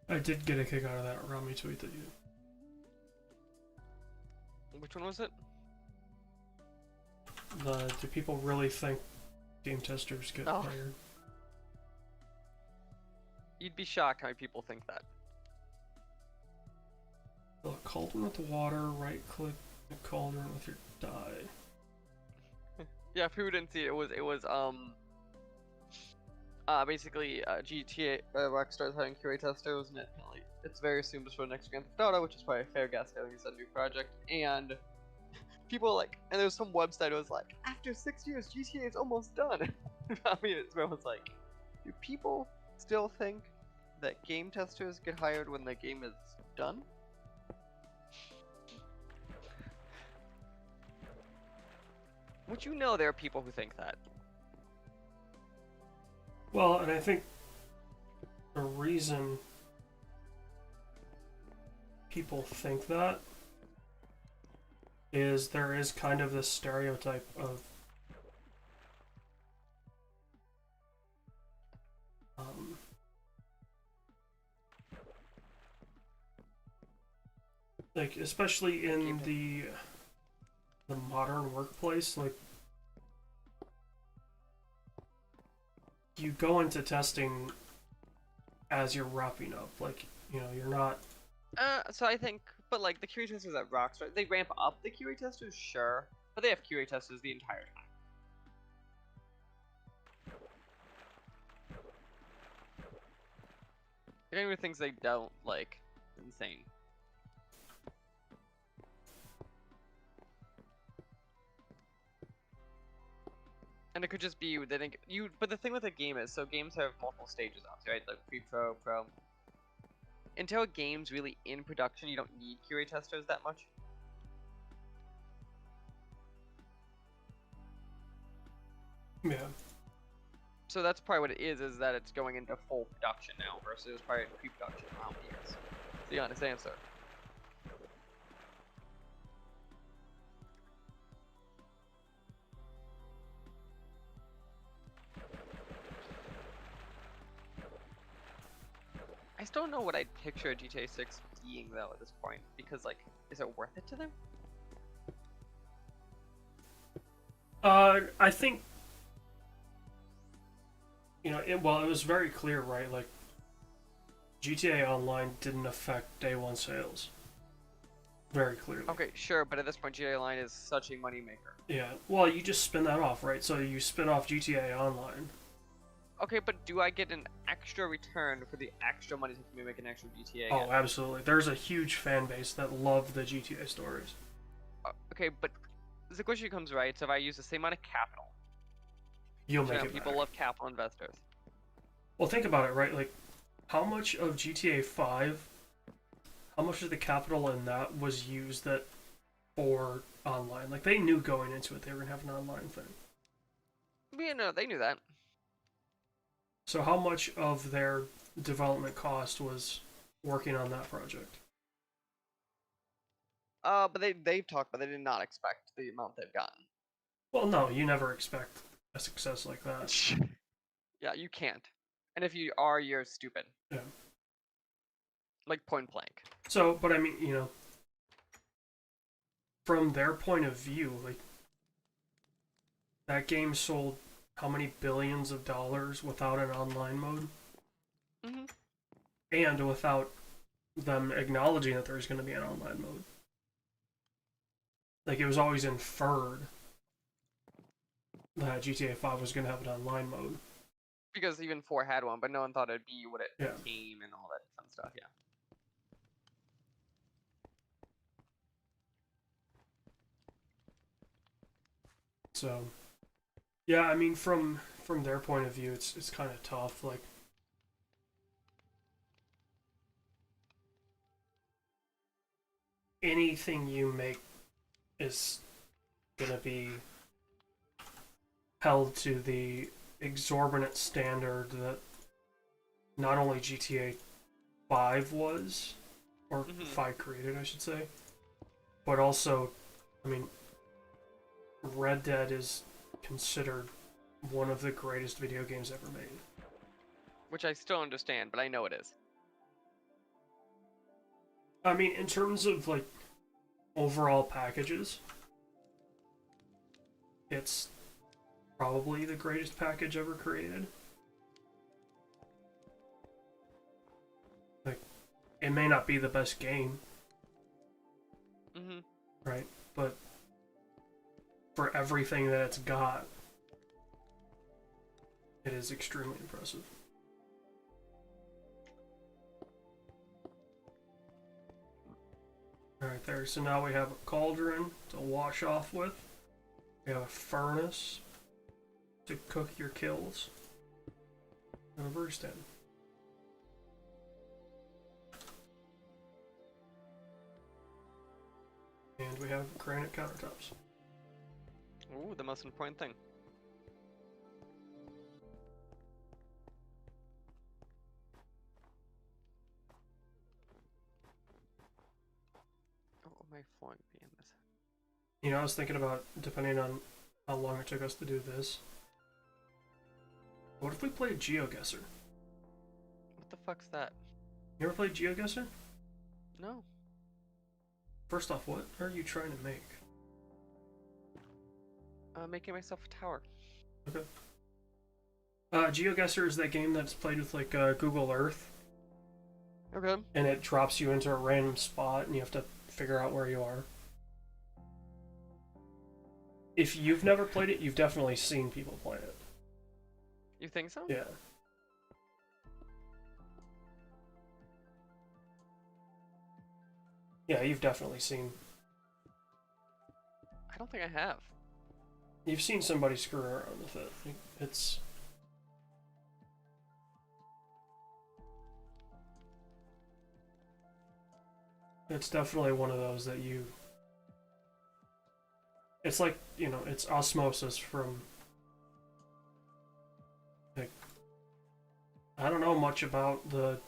I did get a kick out of that Rami tweet that you. Which one was it? Do people really think game testers get Oh. hired? You'd be shocked how many people think that. Fill a cauldron with water, right click the cauldron with your dye. Yeah, if people didn't see it, it was basically GTA Rockstar's hiring QA testers, and it's very soon before next Grand Theft Auto, which is probably a fair guess. I think it's a new project, and people like, and there's some website that was like, after 6 years, GTA is almost done. I mean, it's where I was like, do people still think that game testers get hired when the game is done? Would you know there are people who think that? Well, and I think the reason people think that is there is kind of this stereotype of like especially in the modern workplace, like you go into testing as you're wrapping up, like you're not. So I think, but like the QA testers at Rockstar, they ramp up the QA testers, sure, but they have QA testers the entire time. If anyone thinks they don't, like, insane. And it could just be they think you. But the thing with a game is, so games have multiple stages, obviously, right? Like pre-pro, pro. Until a game's really in production, you don't need QA testers that much. Yeah. So that's probably what it is that it's going into full production now versus probably pre-production for how many years. It's the honest answer. I still don't know what I'd picture GTA 6 being though at this point, because like, is it worth it to them? I think it was very clear, right? Like GTA Online didn't affect day one sales. Very clearly. Okay, sure, but at this point, GTA Online is such a moneymaker. Yeah. Well, you just spin that off, right? So you spin off GTA Online. Okay, but do I get an extra return for the extra money to make an extra GTA Oh, again? absolutely. There's a huge fan base that love the GTA stories. Okay, but the question comes right. So if I use the same amount of capital, You'll which I make know it people back. love capital investors. Well, think about it, right? Like, how much of GTA 5, how much of the capital in that was used that for online? Like, they knew going into it they were going to have an online thing. Yeah, no, they knew that. So, how much of their development cost was working on that project? But they've talked, but they did not expect the amount they've gotten. Well, no, you never expect a success like that. Yeah, you can't. And if you are, you're stupid. Yeah. Like point blank. So, but I mean, from their point of view, like, that game sold how many billions of dollars without an online mode? Hmm. And without them acknowledging that there's going to be an online mode. Like, it was always inferred that GTA 5 was going to have an online mode. Because even 4 had one, but no one thought it'd be what it Yeah. became and all that fun stuff, yeah. So, yeah, I mean, from their point of view, it's kind of tough. Like, anything you make is gonna be held to the exorbitant standard that not only GTA 5 was, or 5 created, I should say, but also, I mean, Red Dead is considered one of the greatest video games ever made. Which I still understand, but I know it is. I mean, in terms of, like, overall packages, it's probably the greatest package ever created. Like, it may not be the best game, Mm-hmm. right? But for everything that it's got, it is extremely impressive. Alright, there. So now we have a cauldron to wash off with. We have a furnace to cook your kills. And a brew stand. And we have granite countertops. Ooh, the most important thing. Oh, my flooring be in this. You know, I was thinking about, depending on how long it took us to do this, what if we played GeoGuessr? What the fuck's that? You ever played GeoGuessr? No. First off, what are you trying to make? Making myself a tower. Okay. GeoGuessr is that game that's played with, like, Google Earth. Okay. And it drops you into a random spot, and you have to figure out where you are. If you've never played it, you've definitely seen people play it. You think so? Yeah. Yeah, you've definitely seen. I don't think I have. You've seen somebody screw around with it. It's. It's definitely one of those that you. It's like, it's osmosis from. Like. I don't know much about the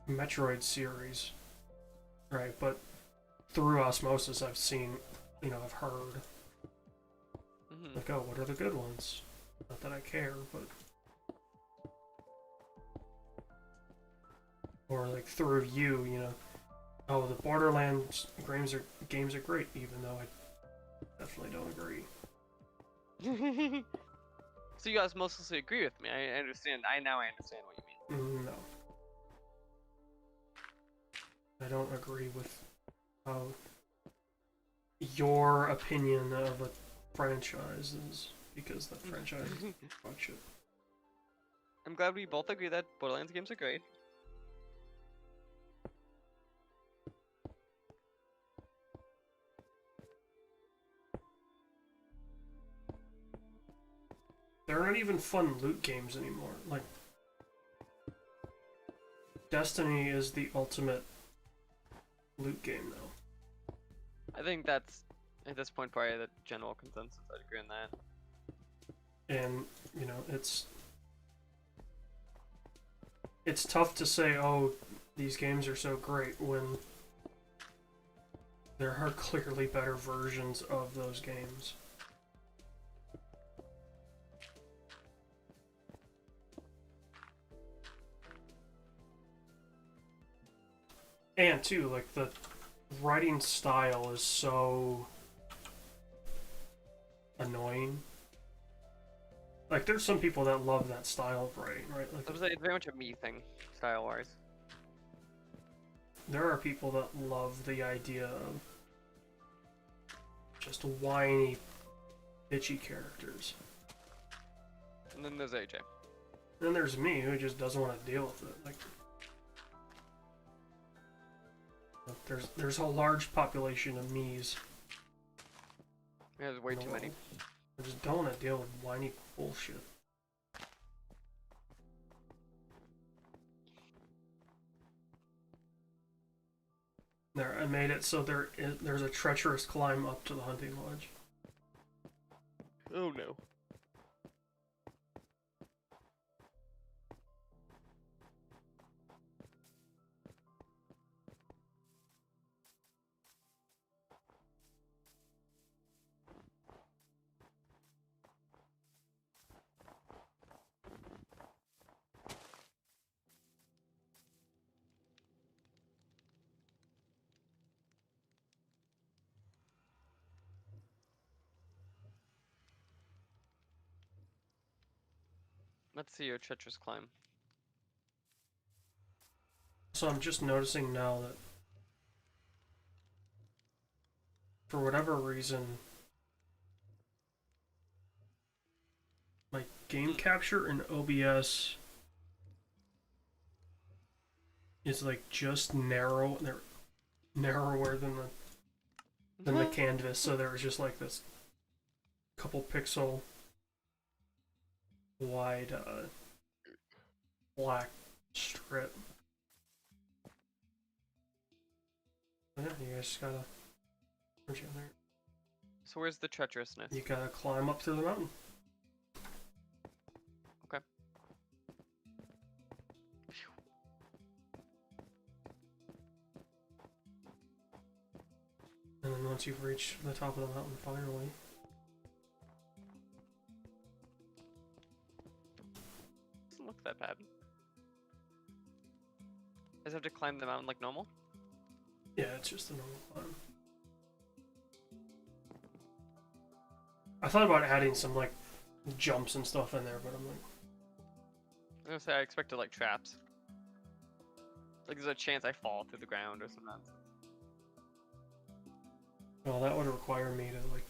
Metroid series, right? But through osmosis, I've seen, I've heard, Mm-hmm. like, oh, what are the good ones? Not that I care, but. Or, like, through you, oh, the Borderlands games are great, even though I definitely don't agree. So you guys mostly agree with me. I understand. Now I understand what you mean. No. I don't agree with how your opinion of a franchise is because the franchise is fuck shit. I'm glad we both agree that Borderlands games are great. They're not even fun loot games anymore. Like, Destiny is the ultimate loot game now. I think that's, at this point, probably the general consensus. I'd agree on that. And, you know, it's tough to say, oh, these games are so great when there are clearly better versions of those games. And too, like, the writing style is so annoying. Like, there's some people that love that style of writing, right? Like, It's very much a me thing, style-wise. there are people that love the idea of just whiny, bitchy characters. And then there's AJ. And then there's me, who just doesn't want to deal with it. Like, there's a large population of me's. There's way too many. I just don't want to deal with whiny bullshit. There, I made it so there's a treacherous climb up to the hunting lodge. Oh no. Let's see your treacherous climb. So I'm just noticing now that for whatever reason, my game capture in OBS is like just narrower than the canvas, so there was just like this couple pixel wide black strip. Yeah, you guys just gotta. Where'd you go there? So where's the treacherousness? You gotta climb up through the mountain. Okay. And then once you've reached the top of the mountain, finally. Doesn't look that bad. I just have to climb the mountain like normal? Yeah, it's just a normal climb. I thought about adding some like jumps and stuff in there, but I'm like, I was gonna say I expected like traps. Like there's a chance I fall through the ground or some nonsense. well, that would require me to like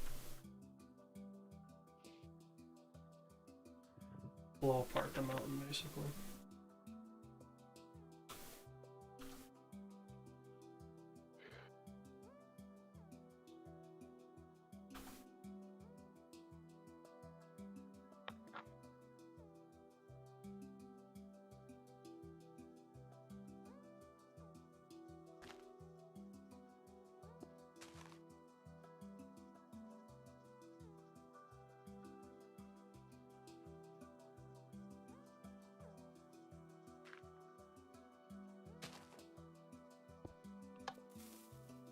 blow apart the mountain, basically.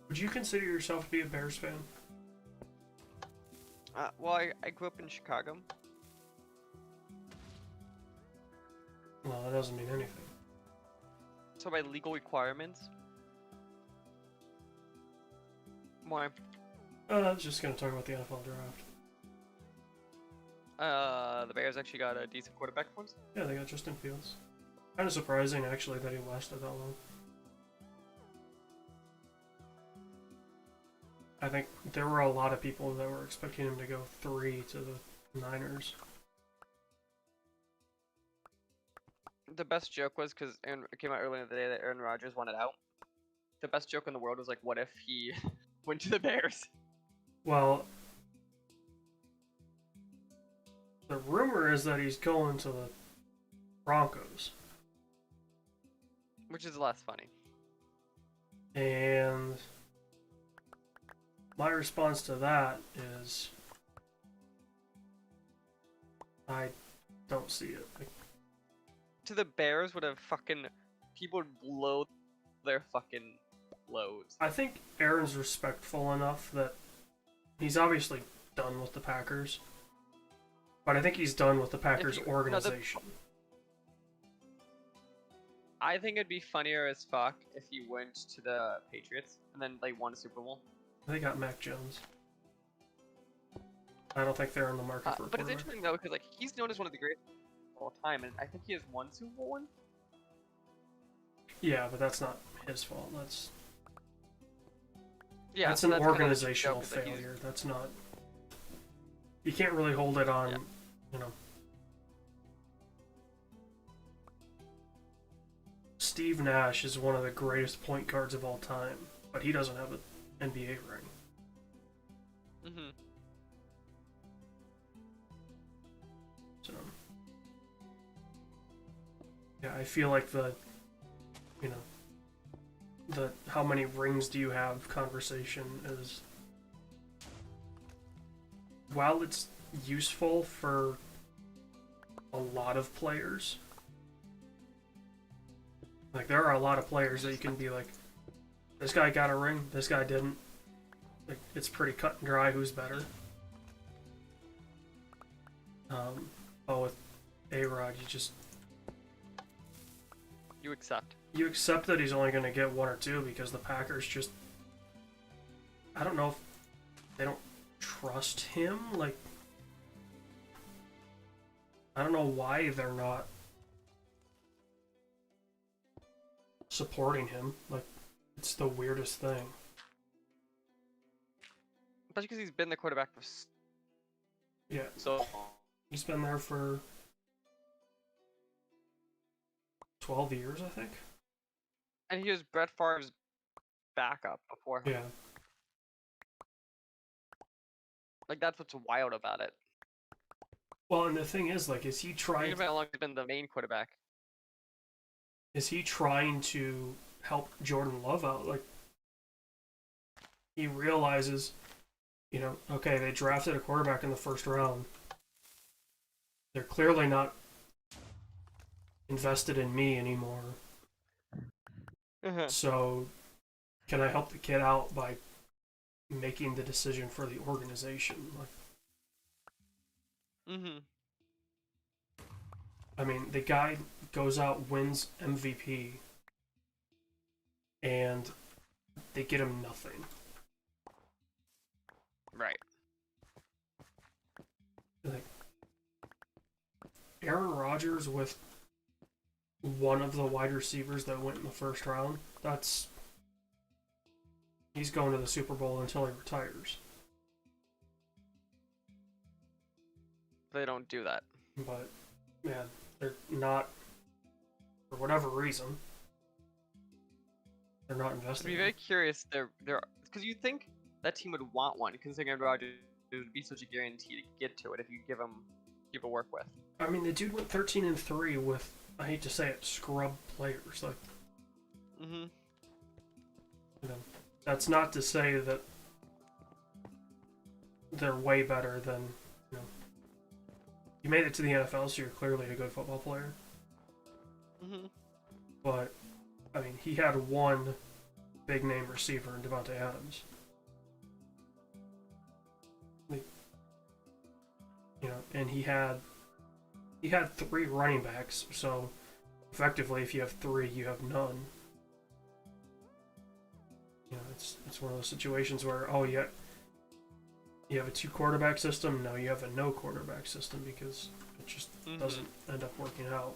Would you consider yourself to be a Bears fan? Well, I grew up in Chicago. Well, that doesn't mean anything. So by legal requirements. Why? I was just gonna talk about the NFL draft. The Bears actually got a decent quarterback for us. Yeah, they got Justin Fields. Kind of surprising, actually, that he lasted that long. I think there were a lot of people that were expecting him to go 3 to the Niners. The best joke was because it came out earlier in the day that Aaron Rodgers wanted out. The best joke in the world was like, what if he went to the Bears? Well, the rumor is that he's going to the Broncos. Which is less funny. And my response to that is I don't see it. Like, To the Bears would have fucking people would blow their fucking loads. I think Aaron's respectful enough that he's obviously done with the Packers. But I think he's done with the Packers organization. I think it'd be funnier as fuck if he went to the Patriots and then they won a Super Bowl. They got Mac Jones. I don't think they're in the market for a But it's quarterback. interesting though because like he's known as one of the greatest of all time, and I think he has one Super Bowl win. Yeah, but that's not his fault. That's Yeah, that's so an that's kinda the organizational joke, is that he's- failure. That's not. You can't really hold it on, Yeah. you know. Steve Nash is one of the greatest point guards of all time, but he doesn't have an NBA ring. Mhm. So, yeah, I feel like the, you know, the how many rings do you have conversation is, while it's useful for a lot of players, like there are a lot of players that you can be like, this guy got a ring, this guy didn't. Like it's pretty cut and dry who's better. But with A-Rod, You accept. you accept that he's only going to get one or two because the Packers just, I don't know if they don't trust him. Like, I don't know why they're not supporting him. Like, it's the weirdest thing. Especially because he's been the quarterback for Yeah, so long. he's been there for 12 years, I think. And he was Brett Favre's backup before him. Yeah. Like that's what's wild about it. Well, and the thing is, like, is he Think trying? about how long he's been the main quarterback. Is he trying to help Jordan Love out? Like, he realizes, you know, okay, they drafted a quarterback in the first round. They're clearly not invested in me anymore. So, can I help the kid out by making the decision for the organization? Like, Mhm. I mean, the guy goes out, wins MVP, and they get him nothing. Right. Like, Aaron Rodgers with one of the wide receivers that went in the first round, he's going to the Super Bowl until he retires. They don't do that. But, man, they're not, for whatever reason, they're not I'd investing. be very curious. Because you think that team would want one, considering Aaron Rodgers would be such a guarantee to get to it if you give him people to work with. I mean, the dude went 13-3 with, I hate to say it, scrub players. Like, Mhm. you know, that's not to say that they're way better than, you know, you made it to the NFL, so you're clearly a good football player. Mhm. But, I mean, he had one big name receiver in Devontae Adams. Like, you know, and he had three running backs, so effectively, if you have three, you have none. You know, it's one of those situations where, oh, you have a two quarterback system. No, you have a no quarterback system because it just doesn't end up working out.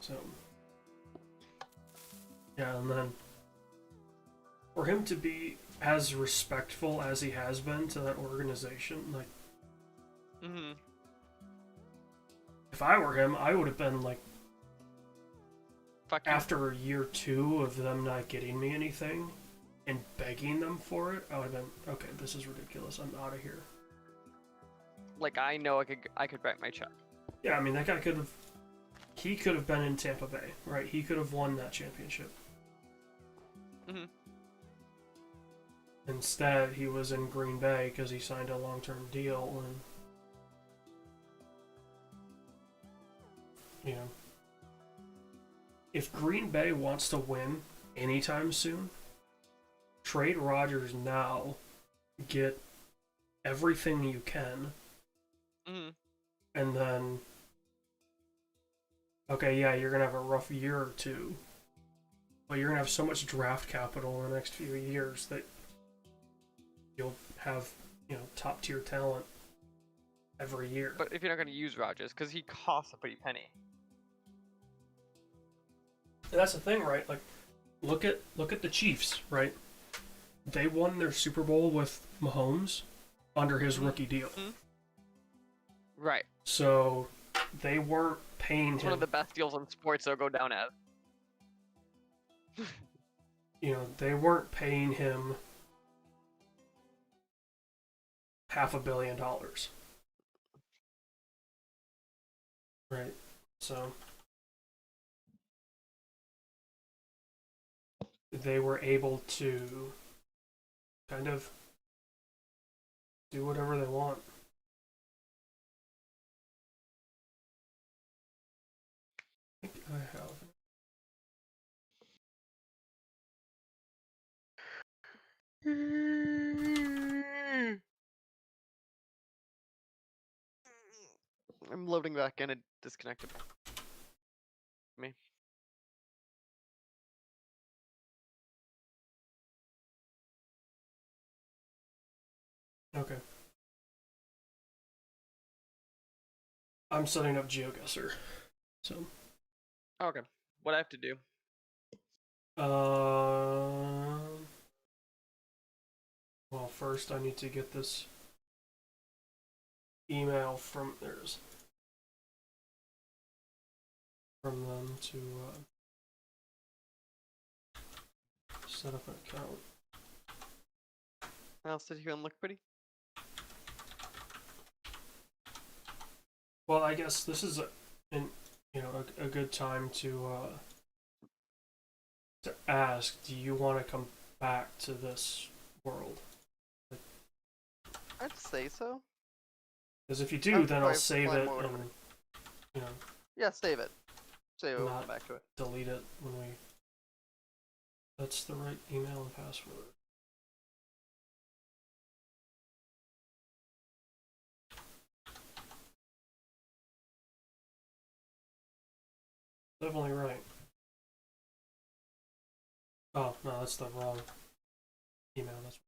So, yeah, and then for him to be as respectful as he has been to that organization. Like, Mm-hmm. if I were him, I would have been like, Fuck you. after a year 2 of them not getting me anything and begging them for it, I would have been, okay, this is ridiculous. I'm out of here. Like, I know I could write my check. Yeah, I mean, that guy could have. He could have been in Tampa Bay, right? He could have won that championship. Mm-hmm. Instead, he was in Green Bay because he signed a long-term deal, and you know, if Green Bay wants to win anytime soon, trade Rodgers now, get everything you can, Mm-hmm. and then, okay, yeah, you're gonna have a rough year or two, but you're gonna have so much draft capital in the next few years that you'll have, you know, top tier talent every year. But if you're not going to use Rodgers, because he costs a pretty penny. And that's the thing, right? Like, look at the Chiefs, right? They won their Super Bowl with Mahomes under his rookie deal. Mm-hmm. Right. So they weren't paying It's him. one of the best deals in sports they'll go down as. You know, they weren't paying him $500 million. Right. So they were able to kind of do whatever they want. I think I have. I'm loading back in. It disconnected me. Okay. I'm setting up GeoGuessr. So. Okay. What I have to do? Well, first I need to get this email from them to set up an account. I'll sit here and look pretty. Well, I guess this is a good time to ask. Do you want to come back to this world? I'd say so. Because if you do, then I'll I've save applied it more and Yeah, save it. Save it. We'll Not- come back to it. delete it when we. That's the right email and password. Definitely right. Oh, no, that's the wrong email. That's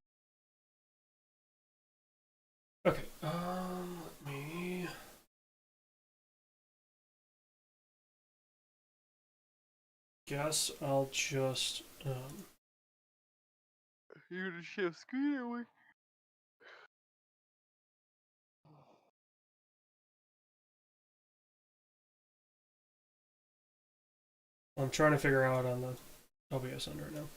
okay. Let me. Guess I'll just You're gonna share screen away. I'm trying to figure out on the OBS end right now.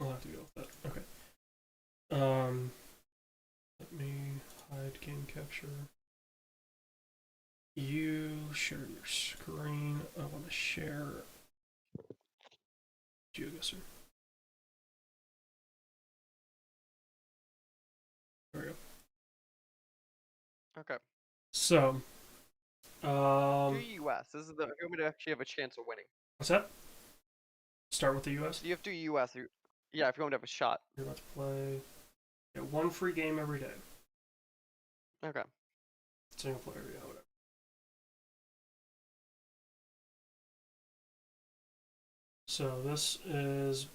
I'll have to go with that. Okay. Let me hide game capture. You share your screen. I want to share GeoGuessr. There we go. Okay. So, Do US. This is the if you want me to actually have a chance of winning. what's that? Start with the US. You have to do US. Yeah, if you want to have a shot. You're about to play. Get one free game every day. Okay. Single player, yeah, whatever. So this is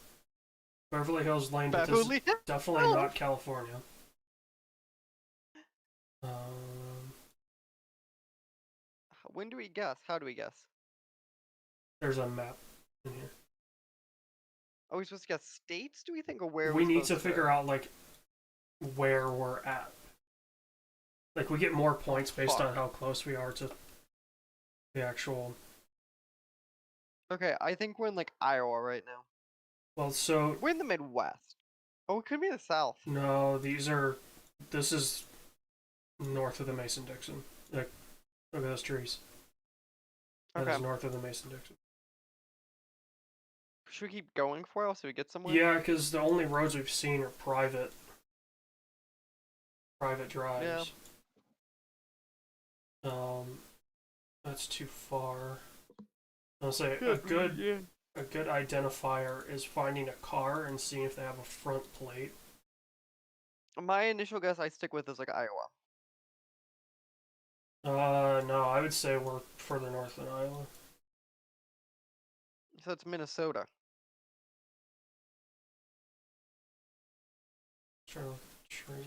Beverly Hills Lane, but this is Beverly. definitely not California. When do we guess? How do we guess? There's a map in here. Are we supposed to guess states, do we think, or where We we're need supposed to figure out like where we're at. Like we get more points based fuck. on how close we are to the actual. Okay, I think we're in like Iowa right now. Well, so We're in the Midwest. Oh, it could be the South. no, this is north of the Mason-Dixon. Like, look at those trees. That Okay. is north of the Mason-Dixon. Should we keep going for it so we get somewhere? Yeah, because the only roads we've seen are private drives. That's too far. I'll say a good identifier is finding a car and seeing if they have a front plate. My initial guess I stick with is like Iowa. No, I would say we're further north than Iowa. So it's Minnesota. I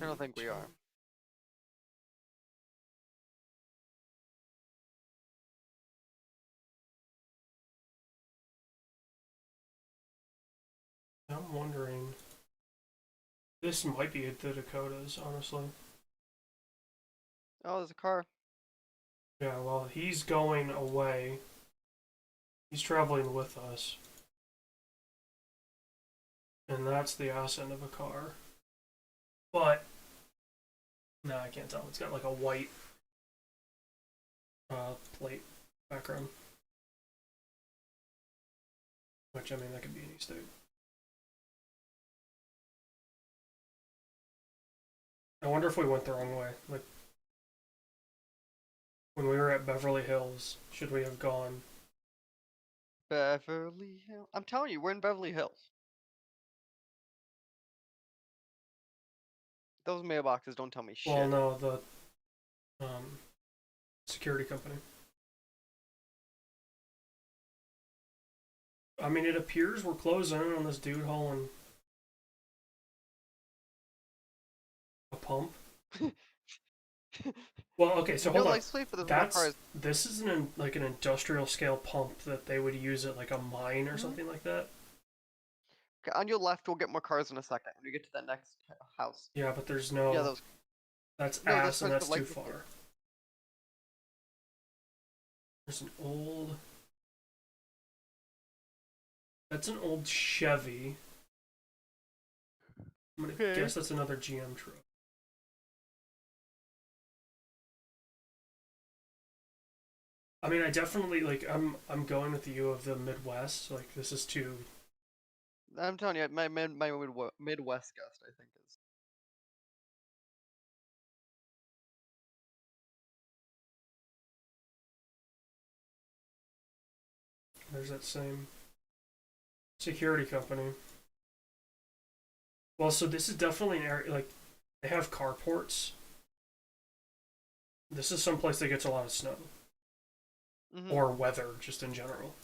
don't think we are. I'm wondering. This might be the Dakotas, honestly. Oh, there's a car. Yeah, well, he's going away. He's traveling with us. And that's the ass end of a car. But, no, I can't tell. It's got like a white plate background. Which, I mean, that could be any state. I wonder if we went the wrong way. Like, when we were at Beverly Hills, should we have gone? Beverly Hills. I'm telling you, we're in Beverly Hills. Those mailboxes don't tell me shit. Well, no, the security company. I mean, it appears we're closing in on this dude hauling a pump. Well, okay, so hold on. This is like an industrial scale pump that they would use at like a mine or something like that. Okay, on your left, we'll get more cars in a second when we get to that next house. Yeah, but there's no. Yeah, those. That's ass, and that's too far. There's an old. That's an old Chevy. I'm gonna guess that's another GM truck. I mean, I definitely like. I'm going with you of the Midwest. Like, this is too. I'm telling you, my Midwest guest, I think, is. There's that same security company. Well, so this is definitely an area like they have carports. This is someplace that gets a lot of snow or weather, just in general.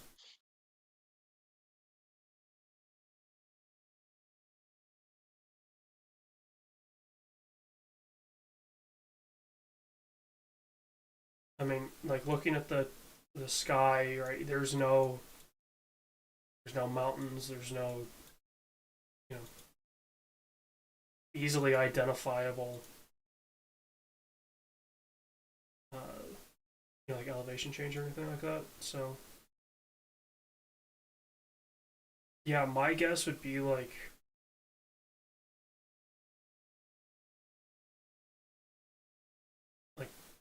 I mean, like looking at the sky, right? There's no mountains. There's no easily identifiable like elevation change or anything like that. So yeah, my guess would be like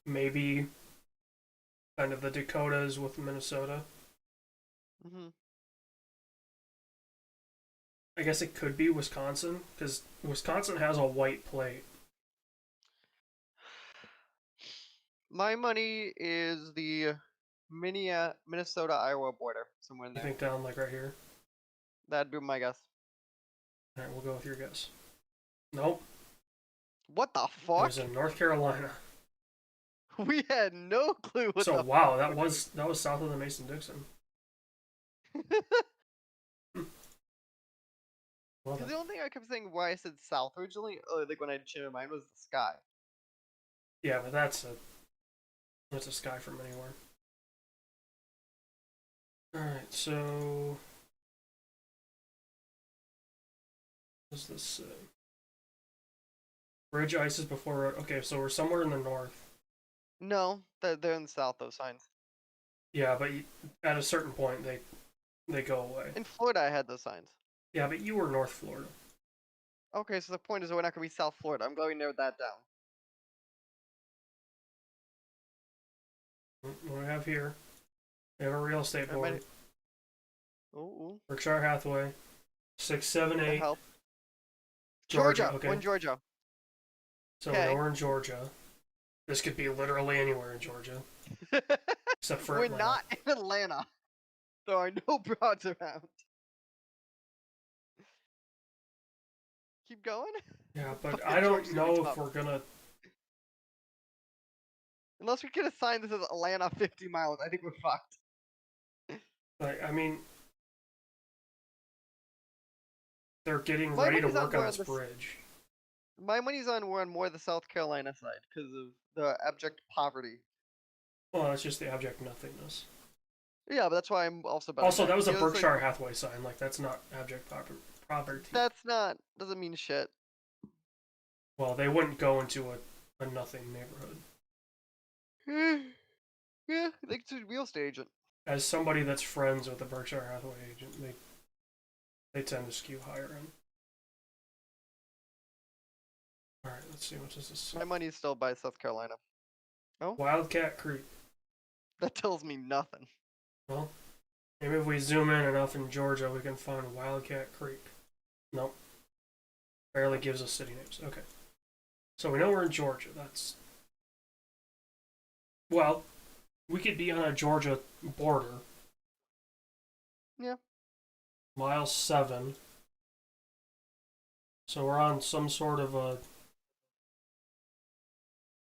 maybe kind of the Dakotas with Minnesota. I guess it could be Wisconsin because Wisconsin has a white plate. My money is the Minnesota-Iowa border, somewhere in there. You think down like right here? That'd be my guess. All right, we'll go with your guess. Nope. What the fuck? It was in North Carolina. We had no clue. So wow, that was south of the Mason-Dixon. Well, the only thing I kept saying why I said south originally, like when I changed my mind, was the sky. Yeah, but that's a sky from anywhere. Alright, so. What does this say? Bridge ices before. Okay, so we're somewhere in the north. No, they're in the south. Those signs. Yeah, but at a certain point, they go away. In Florida, I had those signs. Yeah, but you were North Florida. Okay, so the point is we're not gonna be South Florida. I'm glad we narrowed that down. What do we have here? We have a real estate board. Ooh, Berkshire Hathaway. 678. help. Georgia. Okay. We're in Georgia. So we know we're in Georgia. This could be literally anywhere in Georgia. Except for We're Atlanta. not in Atlanta. There are no broads around. Keep going. Yeah, but Fucking I don't Georgia's know tough. if we're gonna. Unless we can assign this as Atlanta 50 miles, I think we're fucked. Like, I mean, they're getting My ready to money's on work on we're on this this- bridge. My money's on we're on more the South Carolina side because of the abject poverty. Well, that's just the abject nothingness. Yeah, but that's why I'm also betting Also, that was a The other thing- Berkshire Hathaway sign. Like, that's not abject poverty. That's not doesn't mean shit. Well, they wouldn't go into a nothing neighborhood. Yeah, I think it's a real estate agent. As somebody that's friends with the Berkshire Hathaway agent, they tend to skew higher end. All right, let's see what does this say. My money's still by South Carolina. Wildcat Creek. That tells me nothing. Well, maybe if we zoom in enough in Georgia, we can find Wildcat Creek. Nope. Barely gives us city names. Okay. So we know we're in Georgia. That's. Well, we could be on a Georgia border. Yeah. Mile 7. So we're on some sort of a.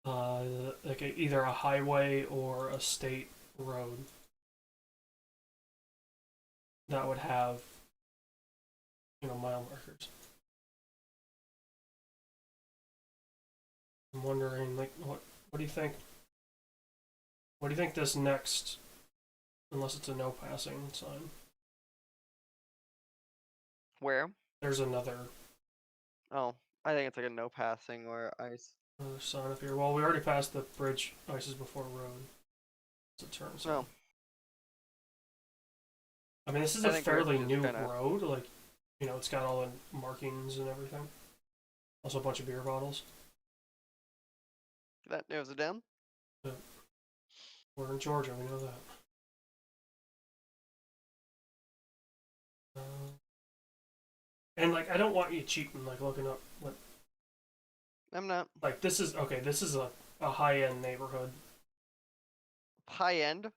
Either a highway or a state road that would have, mile markers. I'm wondering, like, what do you think? What do you think this next, unless it's a no passing sign? Where? There's another Oh, I think it's like a no passing or ice. sign up here. Well, we already passed the bridge ices before road. It's a turn sign. No. I mean, this is I a think fairly we're just new gonna- road. Like, it's got all the markings and everything. Also a bunch of beer bottles. That narrows it down. We're in Georgia, we know that. And, like, I don't want you cheating, like, looking up what. I'm not. Like, this is a high-end neighborhood. High end.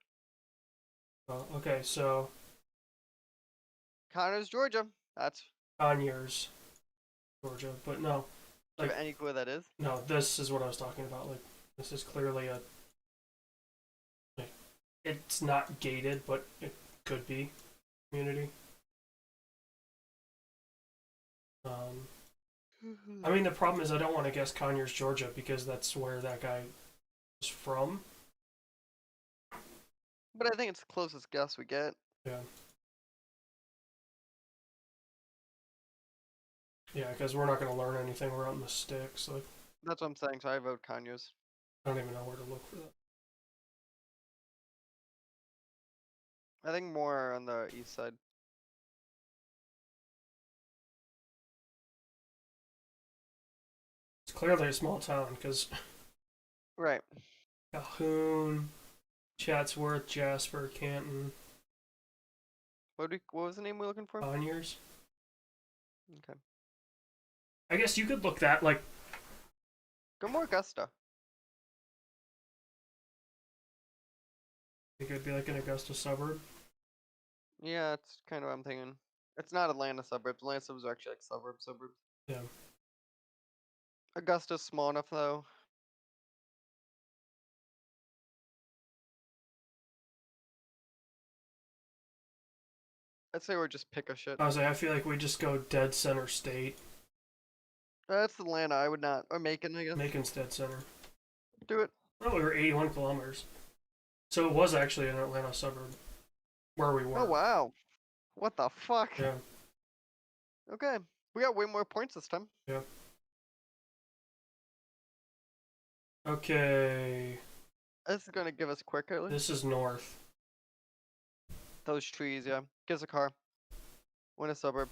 Okay, so Connors, Georgia. That's. Conyers, Georgia, but no, Do you like, have any clue what that is? no, this is what I was talking about. Like, this is clearly it's not gated, but it could be community. I mean, the problem is I don't want to guess Conyers, Georgia, because that's where that guy is from. But I think it's the closest guess we get. Yeah. Yeah, because we're not going to learn anything. We're out in the sticks. Like, That's what I'm saying. So I vote Conyers. I don't even know where to look for that. I think more on the east side. It's clearly a small town because Right. Calhoun, Chatsworth, Jasper, Canton, What was the name we're looking for? Conyers. Okay. I guess you could look that, like, Go more Augusta. it could be like an Augusta suburb. Yeah, it's kind of what I'm thinking. It's not Atlanta suburbs. Atlanta suburbs are actually like suburbs. Yeah. Augusta's small enough though. I'd say we're just pick a shit. I was like, I feel like we just go dead center state. That's Atlanta. I would not. Or Macon, I guess. Macon's dead center. Do it. Oh, we were 81 kilometers. So it was actually an Atlanta suburb. where we were. Oh wow. What the fuck? Yeah, Okay. We got way more points this time. yeah. Okay, This is gonna give us quicker. this is north. Those trees, yeah. Get us a car. Win a suburb.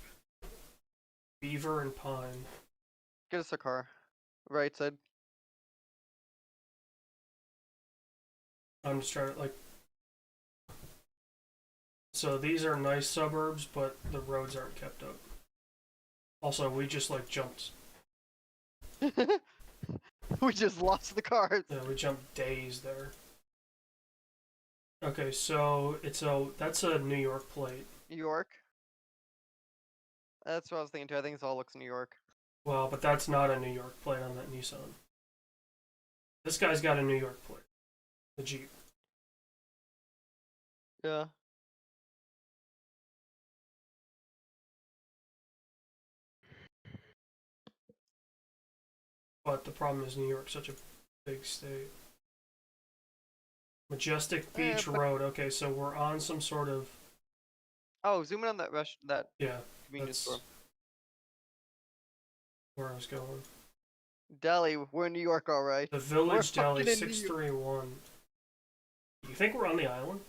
Beaver and Pine. Get us a car. Right side. I'm just trying to like. So these are nice suburbs, but the roads aren't kept up. Also, we just like jumped. We just lost the cars. Yeah, we jumped days there. Okay, so that's a New York plate. New York. That's what I was thinking too. I think this all looks New York. Well, but that's not a New York plate on that Nissan. This guy's got a New York plate. The Jeep. Yeah. But the problem is New York's such a big state. Majestic Beach But Road. Okay, so we're on some sort of oh, zoom in on that that yeah. convenience That's store. where I was going. Delhi, we're in New York, all right. The Village We're Deli fucking in New York. 631. You think we're on the island?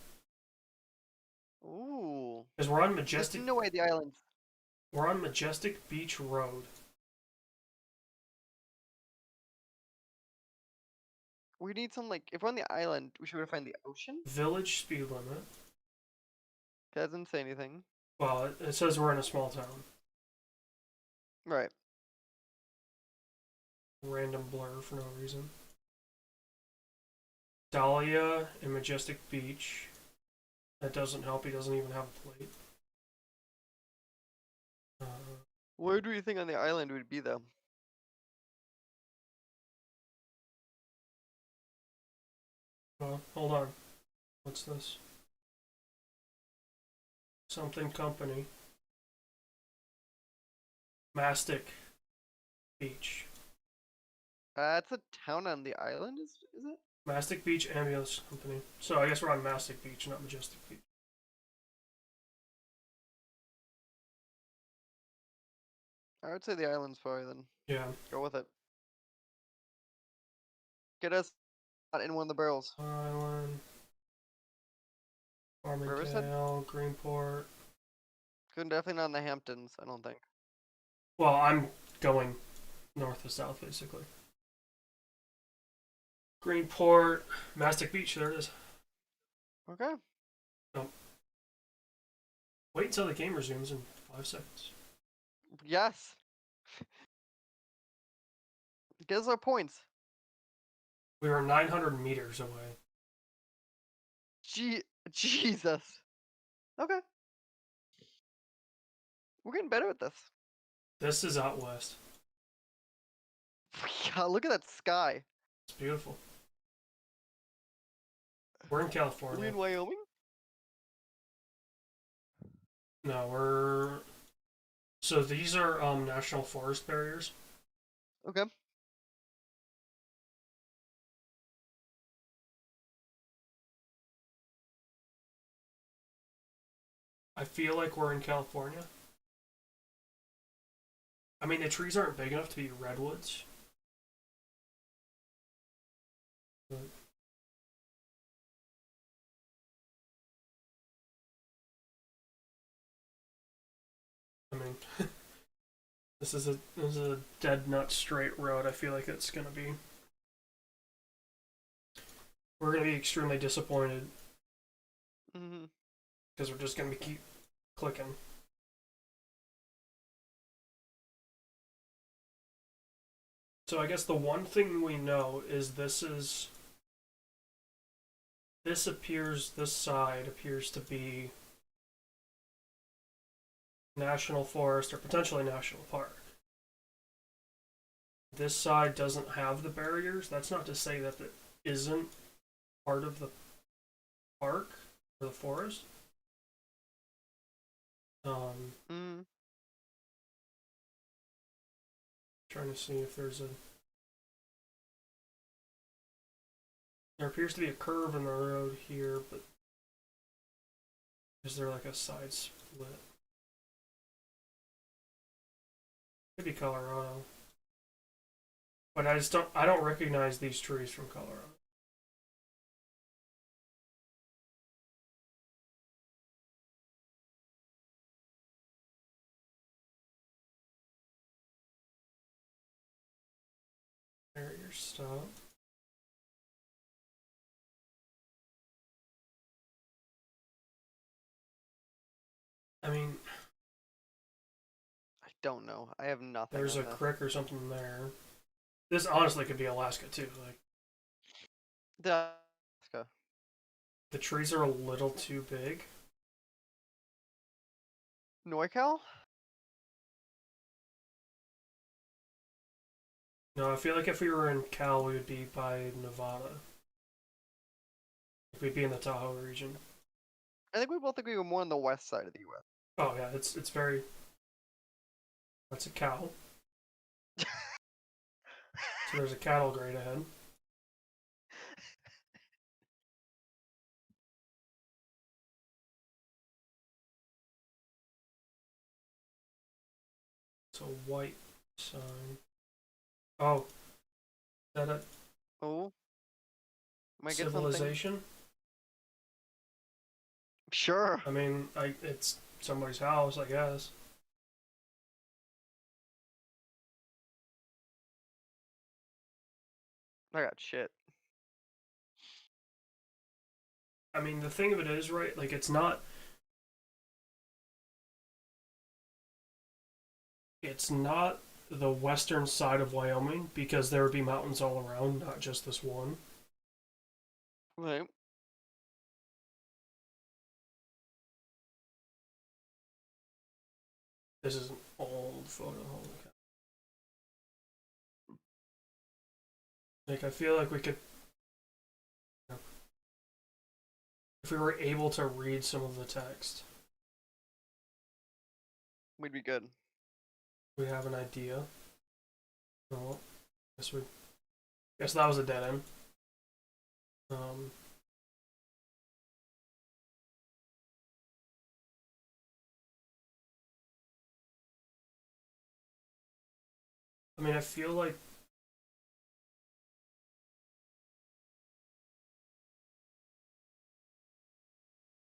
Ooh. Because we're on There's Majestic. no way the island. We're on Majestic Beach Road. We need some like if we're on the island, we should find the ocean. Village speed limit. That doesn't say anything. Well, it says we're in a small town. Right. Random blur for no reason. Dahlia and Majestic Beach. That doesn't help. He doesn't even have a plate. Where do you think on the island would be though? Well, hold on. What's this? Something company. Mastic Beach. It's a town on the island, is it? Mastic Beach Ambulance Company. So I guess we're on Mastic Beach, not Majestic Beach. I would say the island's far then. Yeah. Go with it. Get us not in one of the barrels. Island. Riverside? Farmingdale, Greenport. Definitely not in the Hamptons, I don't think. Well, I'm going north to south, basically. Greenport, Mastic Beach, there it is. Okay. Wait until the game resumes in 5 seconds. Yes. Get us our points. We were 900 meters away. Jesus. Okay. We're getting better at this. This is out west. Yeah, look at that sky. It's beautiful. We're in Are we California. in Wyoming? No, we're. So these are national forest barriers. Okay. I feel like we're in California. I mean, the trees aren't big enough to be redwoods. But I mean, this is a dead nut straight road. I feel like it's gonna be. We're gonna be extremely disappointed Mm-hmm. because we're just gonna be keep clicking. So I guess the one thing we know is this side appears to be national forest or potentially national park. This side doesn't have the barriers. That's not to say that it isn't part of the park or the forest. Mm. Trying to see if there's a. There appears to be a curve in the road here, but Is there like a side split? Could be Colorado. But I don't recognize these trees from Colorado. There, your stop. I mean, I don't know. I have nothing. there's on a this. creek or something there. This honestly could be Alaska too. Like Alaska. the trees are a little too big. NorCal? No, I feel like if we were in Cal, we would be by Nevada. If we'd be in the Tahoe region. I think we both agree we're more on the west side of the U.S. Oh yeah, it's very. That's a cow. So there's a cattle grade ahead. It's a white sign. Oh, is that a Oh. Am I get something? civilization? Sure. I mean, it's somebody's house, I guess. I got shit. I mean, the thing of it is, right? Like, it's not. It's not the western side of Wyoming because there would be mountains all around, not just this one. Right. This is an old photo. Holy cow. Like, I feel like we could. If we were able to read some of the text, We'd be good. we have an idea. Oh, guess that was a dead end. I mean, I feel like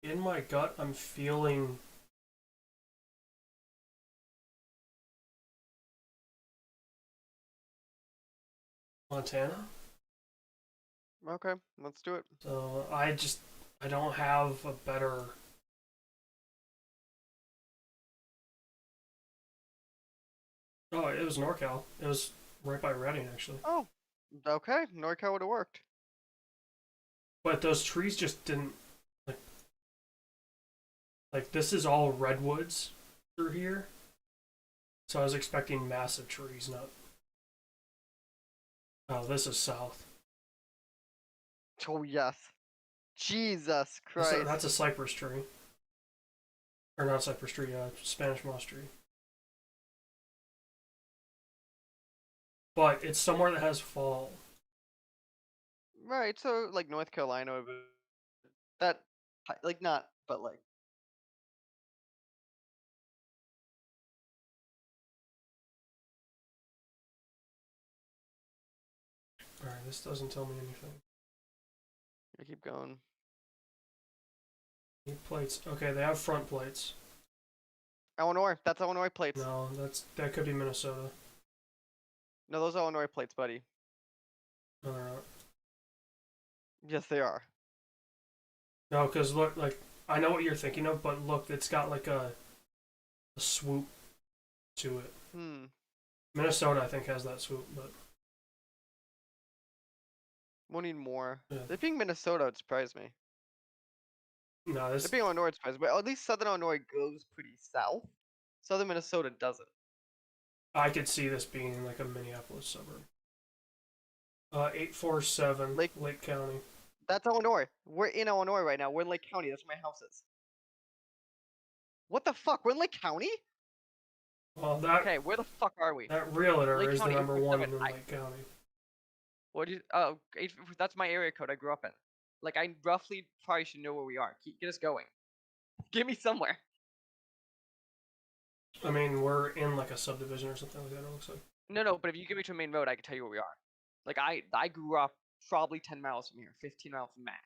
in my gut, I'm feeling Montana. Okay, let's do it. So I don't have a better. Oh, it was NorCal. It was right by Reading, actually. Oh, okay. NorCal would have worked. But those trees just didn't like this is all redwoods through here. So I was expecting massive trees, not. Oh, this is south. Oh yes. Jesus Christ. That's a cypress tree. Or not cypress tree, Spanish moss tree. But it's somewhere that has fall. Right. So like North Carolina, that like not, but like. Alright, this doesn't tell me anything. I keep going. Need plates. Okay, they have front plates. Illinois. That's Illinois plates. No, that could be Minnesota. No, those are Illinois plates, buddy. No, they're not. Yes, they are. No, because look, like I know what you're thinking of, but look, it's got like a swoop to it. Hmm. Minnesota, I think, has that swoop, but We'll need more. yeah. It being Minnesota would surprise me. No, It being Illinois would surprise me. But at least Southern Illinois goes pretty south. Southern Minnesota doesn't. I could see this being like a Minneapolis suburb. 847 Lake County. That's Illinois. We're in Illinois right now. We're in Lake County. That's where my house is. What the fuck? We're in Lake County? Well, that Okay, where the fuck are we? that realtor Lake is County, the number one in 847. Lake County. What do you? Oh, that's my area code I grew up in. Like I roughly probably should know where we are. Get us going. Give me somewhere. I mean, we're in like a subdivision or something like that. It looks like. No, but if you give me to a main road, I can tell you where we are. Like I grew up probably 10 miles from here, 15 miles max.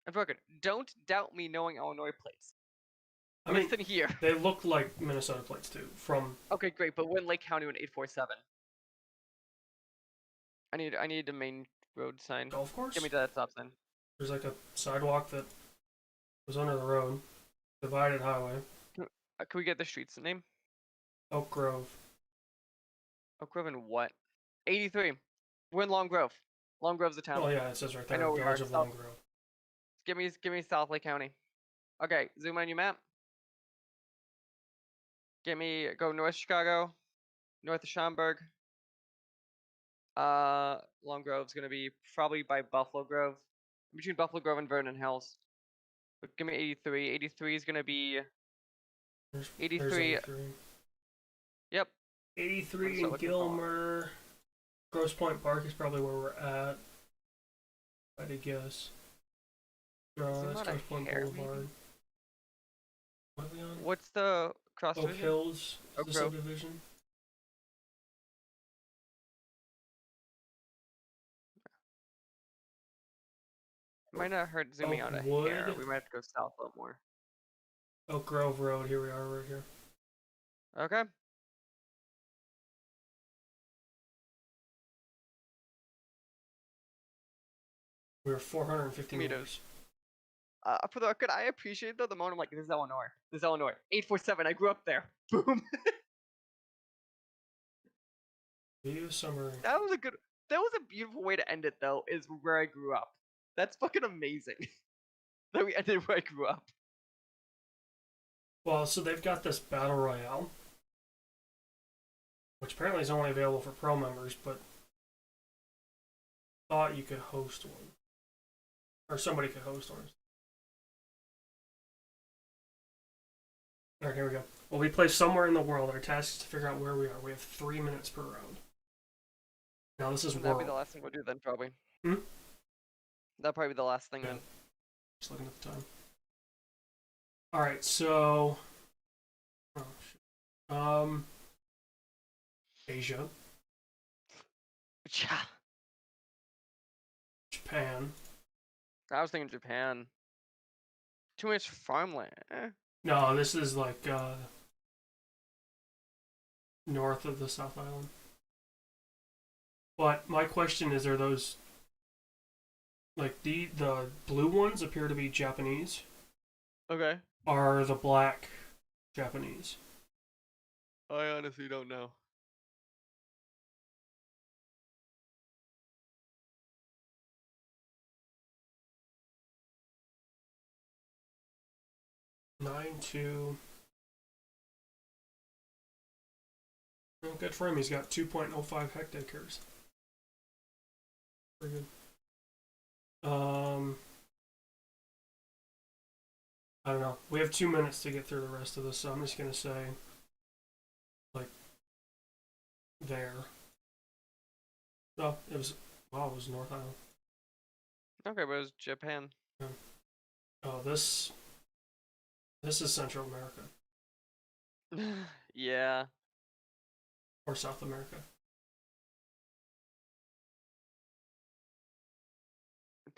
And for the record, don't doubt me knowing Illinois plates. I mean, Listen here. they look like Minnesota plates too. From Okay, great, but we're in Lake County in 847. I need a main road sign. golf course, Give me that stop sign. there's like a sidewalk that was under the road, divided highway. Can we get the street's name? Oak Grove. Oak Grove and what? 83. We're in Long Grove. Long Grove's the town. Oh yeah, it says right there. I know we Village are. of Long Grove. Give me South Lake County. Okay, zoom on your map. Go North Chicago, north of Schaumburg. Long Grove's gonna be probably by Buffalo Grove, between Buffalo Grove and Vernon Hills. But give me 83. 83 is gonna be There's 83. 83. Yep. 83 Let's in look at Gilmer. Grosse Pointe Park is probably where we're at. I'd guess. No, Is it that's not a Grosse Pointe hair, Boulevard. maybe? What are we on? What's the cross Oak division? Hills, Oak the Grove. subdivision. It might not hurt zooming out a hair. Oakwood. We might have to go south a little more. Oak Grove Road, here we are, right here. Okay. We're 450 Meters. meters. For the record, I appreciate though the moment I'm like, this is Illinois. This is Illinois. 847. I grew up there. Boom. Video summary. That was a beautiful way to end it though, is where I grew up. That's fucking amazing. That we ended where I grew up. Well, so they've got this Battle Royale, which apparently is only available for pro members, but thought you could host one. Or somebody could host one. Alright, here we go. Well, we play somewhere in the world. Our task is to figure out where we are. We have 3 minutes per round. Now, this is That'll be world. the last thing we'll do then, probably. Hmm? That'll probably be the last thing Yeah. then. Just looking at the time. Alright, so... Oh, shit. Asia. Yeah. Japan. I was thinking Japan. Too much farmland. No, this is like, north of the South Island. But my question is, are those... Like, the blue ones appear to be Japanese. Okay. Are the black Japanese? I honestly don't know. Nine two. Oh, good for him. He's got 2.05 hectares. Pretty good. I don't know. We have 2 minutes to get through the rest of this, so I'm just gonna say, like, there. Oh, it was. Wow, it was North Island. Okay, but it was Japan. Oh, this is Central America Yeah. or South America.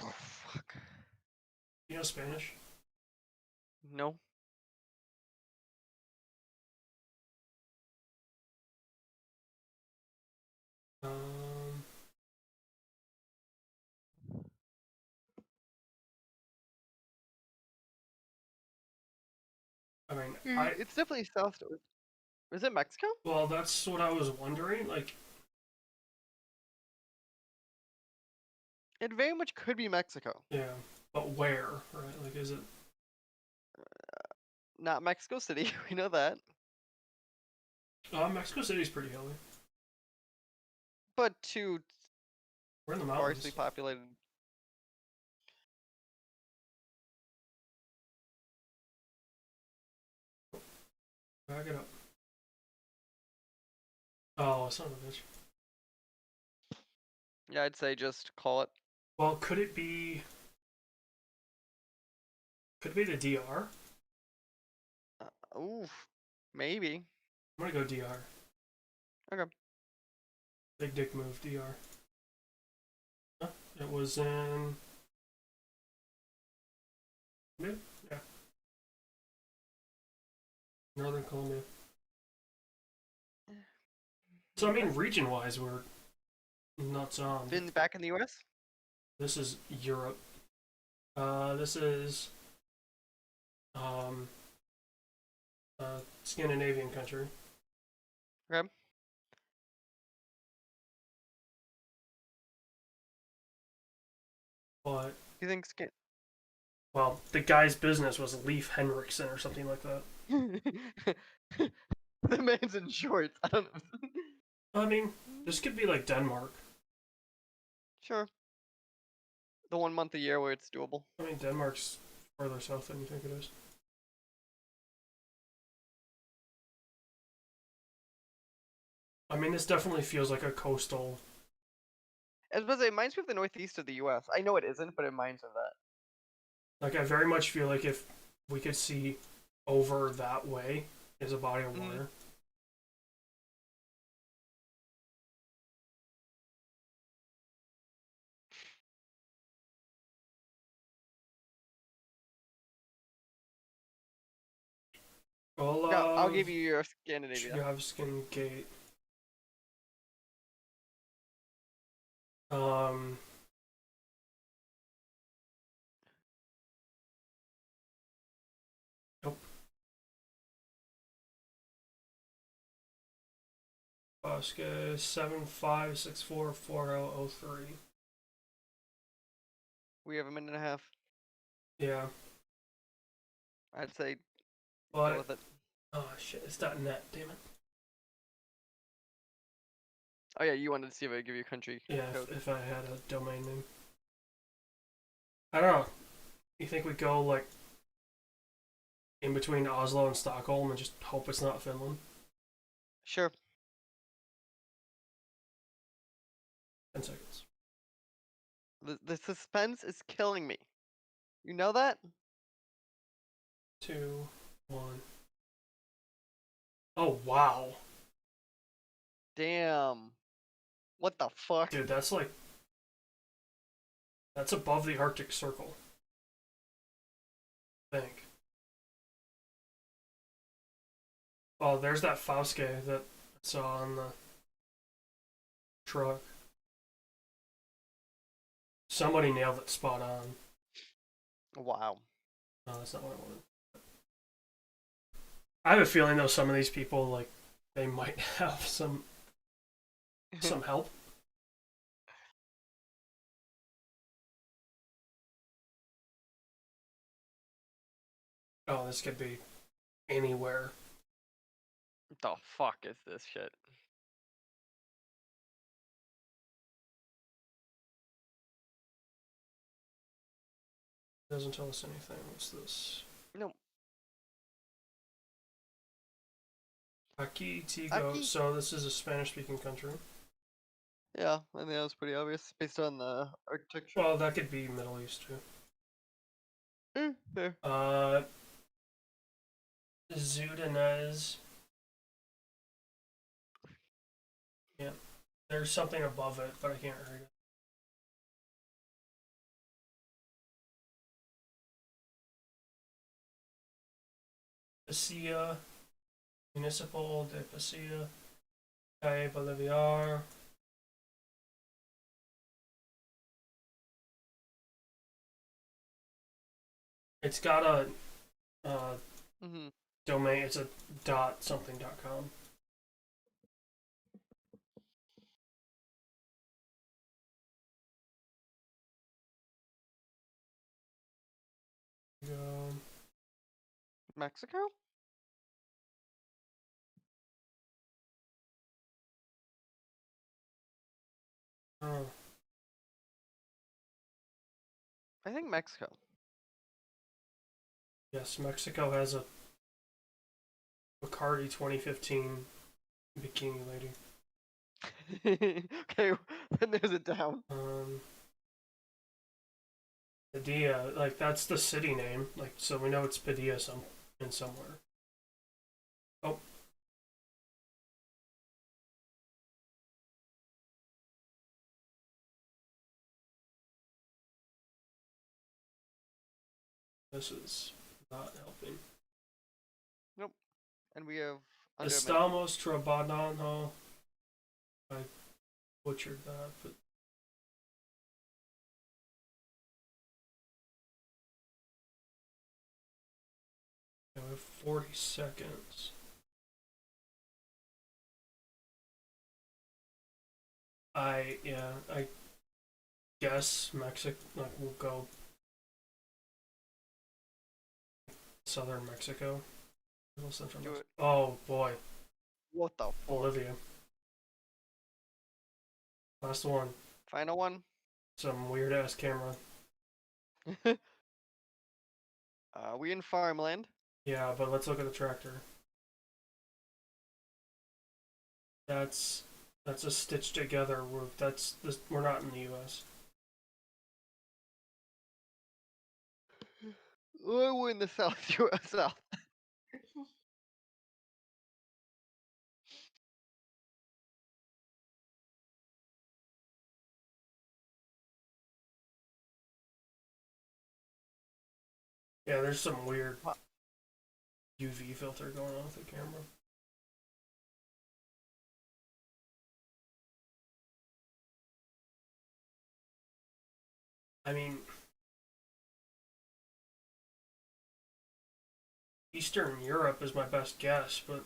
Oh, fuck. You know Spanish? No. Um, I mean, It's definitely south. Is it Mexico? well, that's what I was wondering. Like, It very much could be Mexico. yeah, but where, right? Like, is it? Not Mexico City. We know that. Mexico City's pretty hilly. But too We're in the mountains. sparsely populated. Back it up. Oh, son of a bitch. Yeah, I'd say just call it. Well, could it be? Could be the DR. Oof. Maybe. I'm gonna go DR. Okay. Big dick move, DR. Huh? It was in mid? Yeah. Northern Colombia. So I mean region wise we're nuts on. Been back in the US? This is Europe. This is um Scandinavian country. Okay. But You think well, the guy's business was Leif Henriksen or something like that. the man's in shorts. I don't know. I mean, this could be like Denmark. Sure. The 1 month a year where it's doable. I mean, Denmark's further south than you think it is. I mean, this definitely feels like a coastal. I was about to say, it reminds me of the northeast of the US. I know it isn't, but it reminds me of that. Like, I very much feel like if we could see over that way is a body of water. Well, No, I'll give you your Scandinavia. Tjavskin Gate. Um. Nope. Bosque 75644003. We have a minute and a half. Yeah, I'd say go but with it. oh shit, it's .net. Damn it. Oh yeah, you wanted to see if I give you a country Yeah, code. if I had a domain name. I don't know. You think we go like in between Oslo and Stockholm and just hope it's not Finland? Sure. 10 seconds. The suspense is killing me. You know that? 2, 1. Oh wow, Damn. What the fuck? dude, that's like that's above the Arctic Circle. I think. Oh, there's that Fauske that I saw on the truck. Somebody nailed it spot on. Wow. No, that's not what I wanted. I have a feeling though some of these people like they might have some help. Oh, this could be anywhere. What the fuck is this shit? Doesn't tell us anything. What's this? No. Aquí Tigo. Aquí? So this is a Spanish-speaking country. Yeah, I think that was pretty obvious based on the architecture. Well, that could be Middle East too. Fair. Zudanez. Yeah, there's something above it, but I can't read it. Pasilla, Municipal de Pasilla, Calle Bolivar. It's got a domain. It's a dot something.com. Go. Mexico? Oh, I think Mexico. yes, Mexico has a Bacardi 2015 bikini lady. Okay, then there's it down. Padilla, like that's the city name. Like so we know it's Padilla in somewhere. Oh, this is not helping. Nope. And we have under a minute. Estamos trabajando. I butchered that, but yeah, we have 40 seconds. I guess Mexico, like we'll go southern Mexico, middle central Do Mexico. it. Oh boy, What the fuck? Bolivia. Last one. Final one. Some weird ass camera. We in farmland. Yeah, but let's look at the tractor. That's a stitched together roof. That's this. We're not in the U.S. We're in the south. U.S. South. Yeah, there's some weird Huh. UV filter going on with the camera. I mean, Eastern Europe is my best guess, but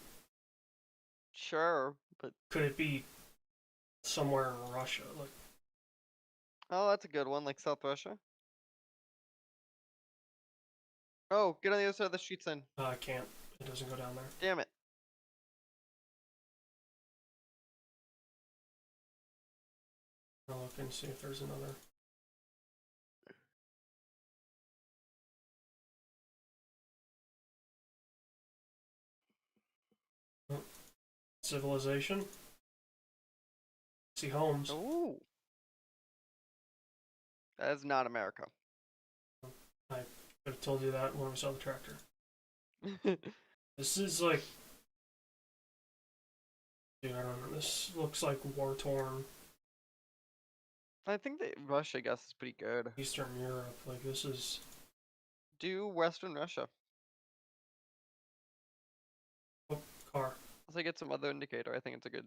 Sure, but could it be somewhere in Russia? Like, oh, that's a good one. Like South Russia. Oh, get on the other side of the streets then. I can't. It doesn't go down there. Damn it. I'll look and see if there's another. Oh, civilization. See homes. Ooh. That is not America. I could have told you that when we saw the tractor. This is like, dude, I don't know. This looks like war torn I think that Russia, I guess, is pretty good. Eastern Europe. Like this is. Do Western Russia. Oh, car. Once I get some other indicator, I think it's a good.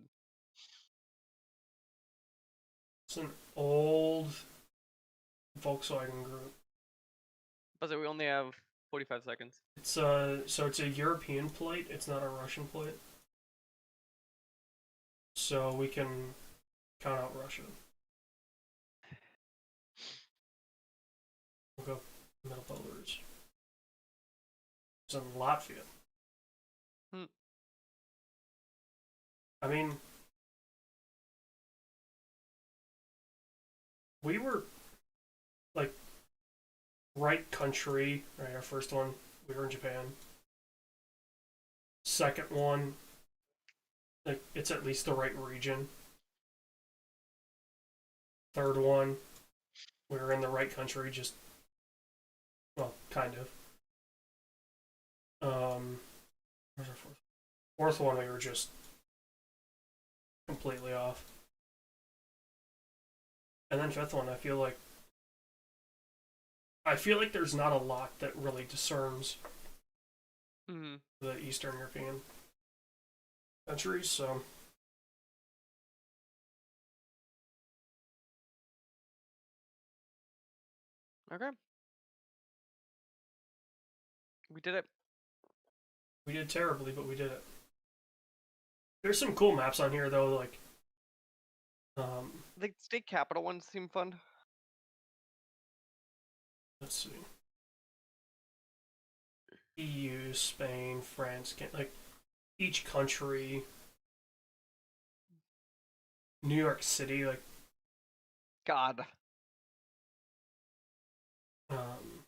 It's an old Volkswagen Group. But we only have 45 seconds. It's so it's a European plate. It's not a Russian plate. So we can count out Russia. We'll go Middle Belarus. It's in Latvia. Hmm. I mean, we were like right country, right? Our first one, we were in Japan. Second one, like it's at least the right region. Third one, we were in the right country, just well, kind of. Where's our fourth? Fourth one, we were just completely off. And then fifth one, I feel like there's not a lot that really discerns Mm-hmm. the Eastern European countries, so Okay. We did it. we did terribly, but we did it. There's some cool maps on here though, like The state capital ones seem fun. let's see. EU, Spain, France, like each country, New York City, like God. um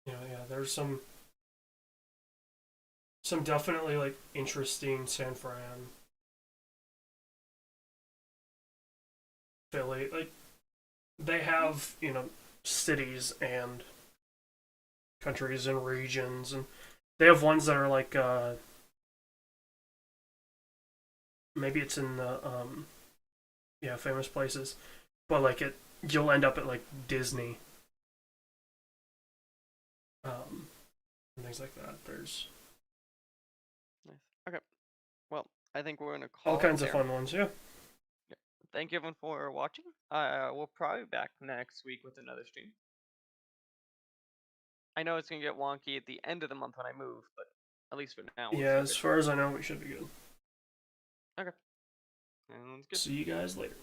yeah, there's some definitely like interesting San Fran. Philly, like they have, you know, cities and countries and regions, and they have ones that are like maybe it's in the yeah, famous places, but like it you'll end up at like Disney, and things like that. There's Nice. Okay. Well, I think we're gonna all call it kinds of there. fun ones. Yeah. Thank you everyone for watching. We'll probably be back next week with another stream. I know it's gonna get wonky at the end of the month when I move, but at least for now we're Yeah, still as good. far as I know, we should be good. Okay. And that's good. See you guys later.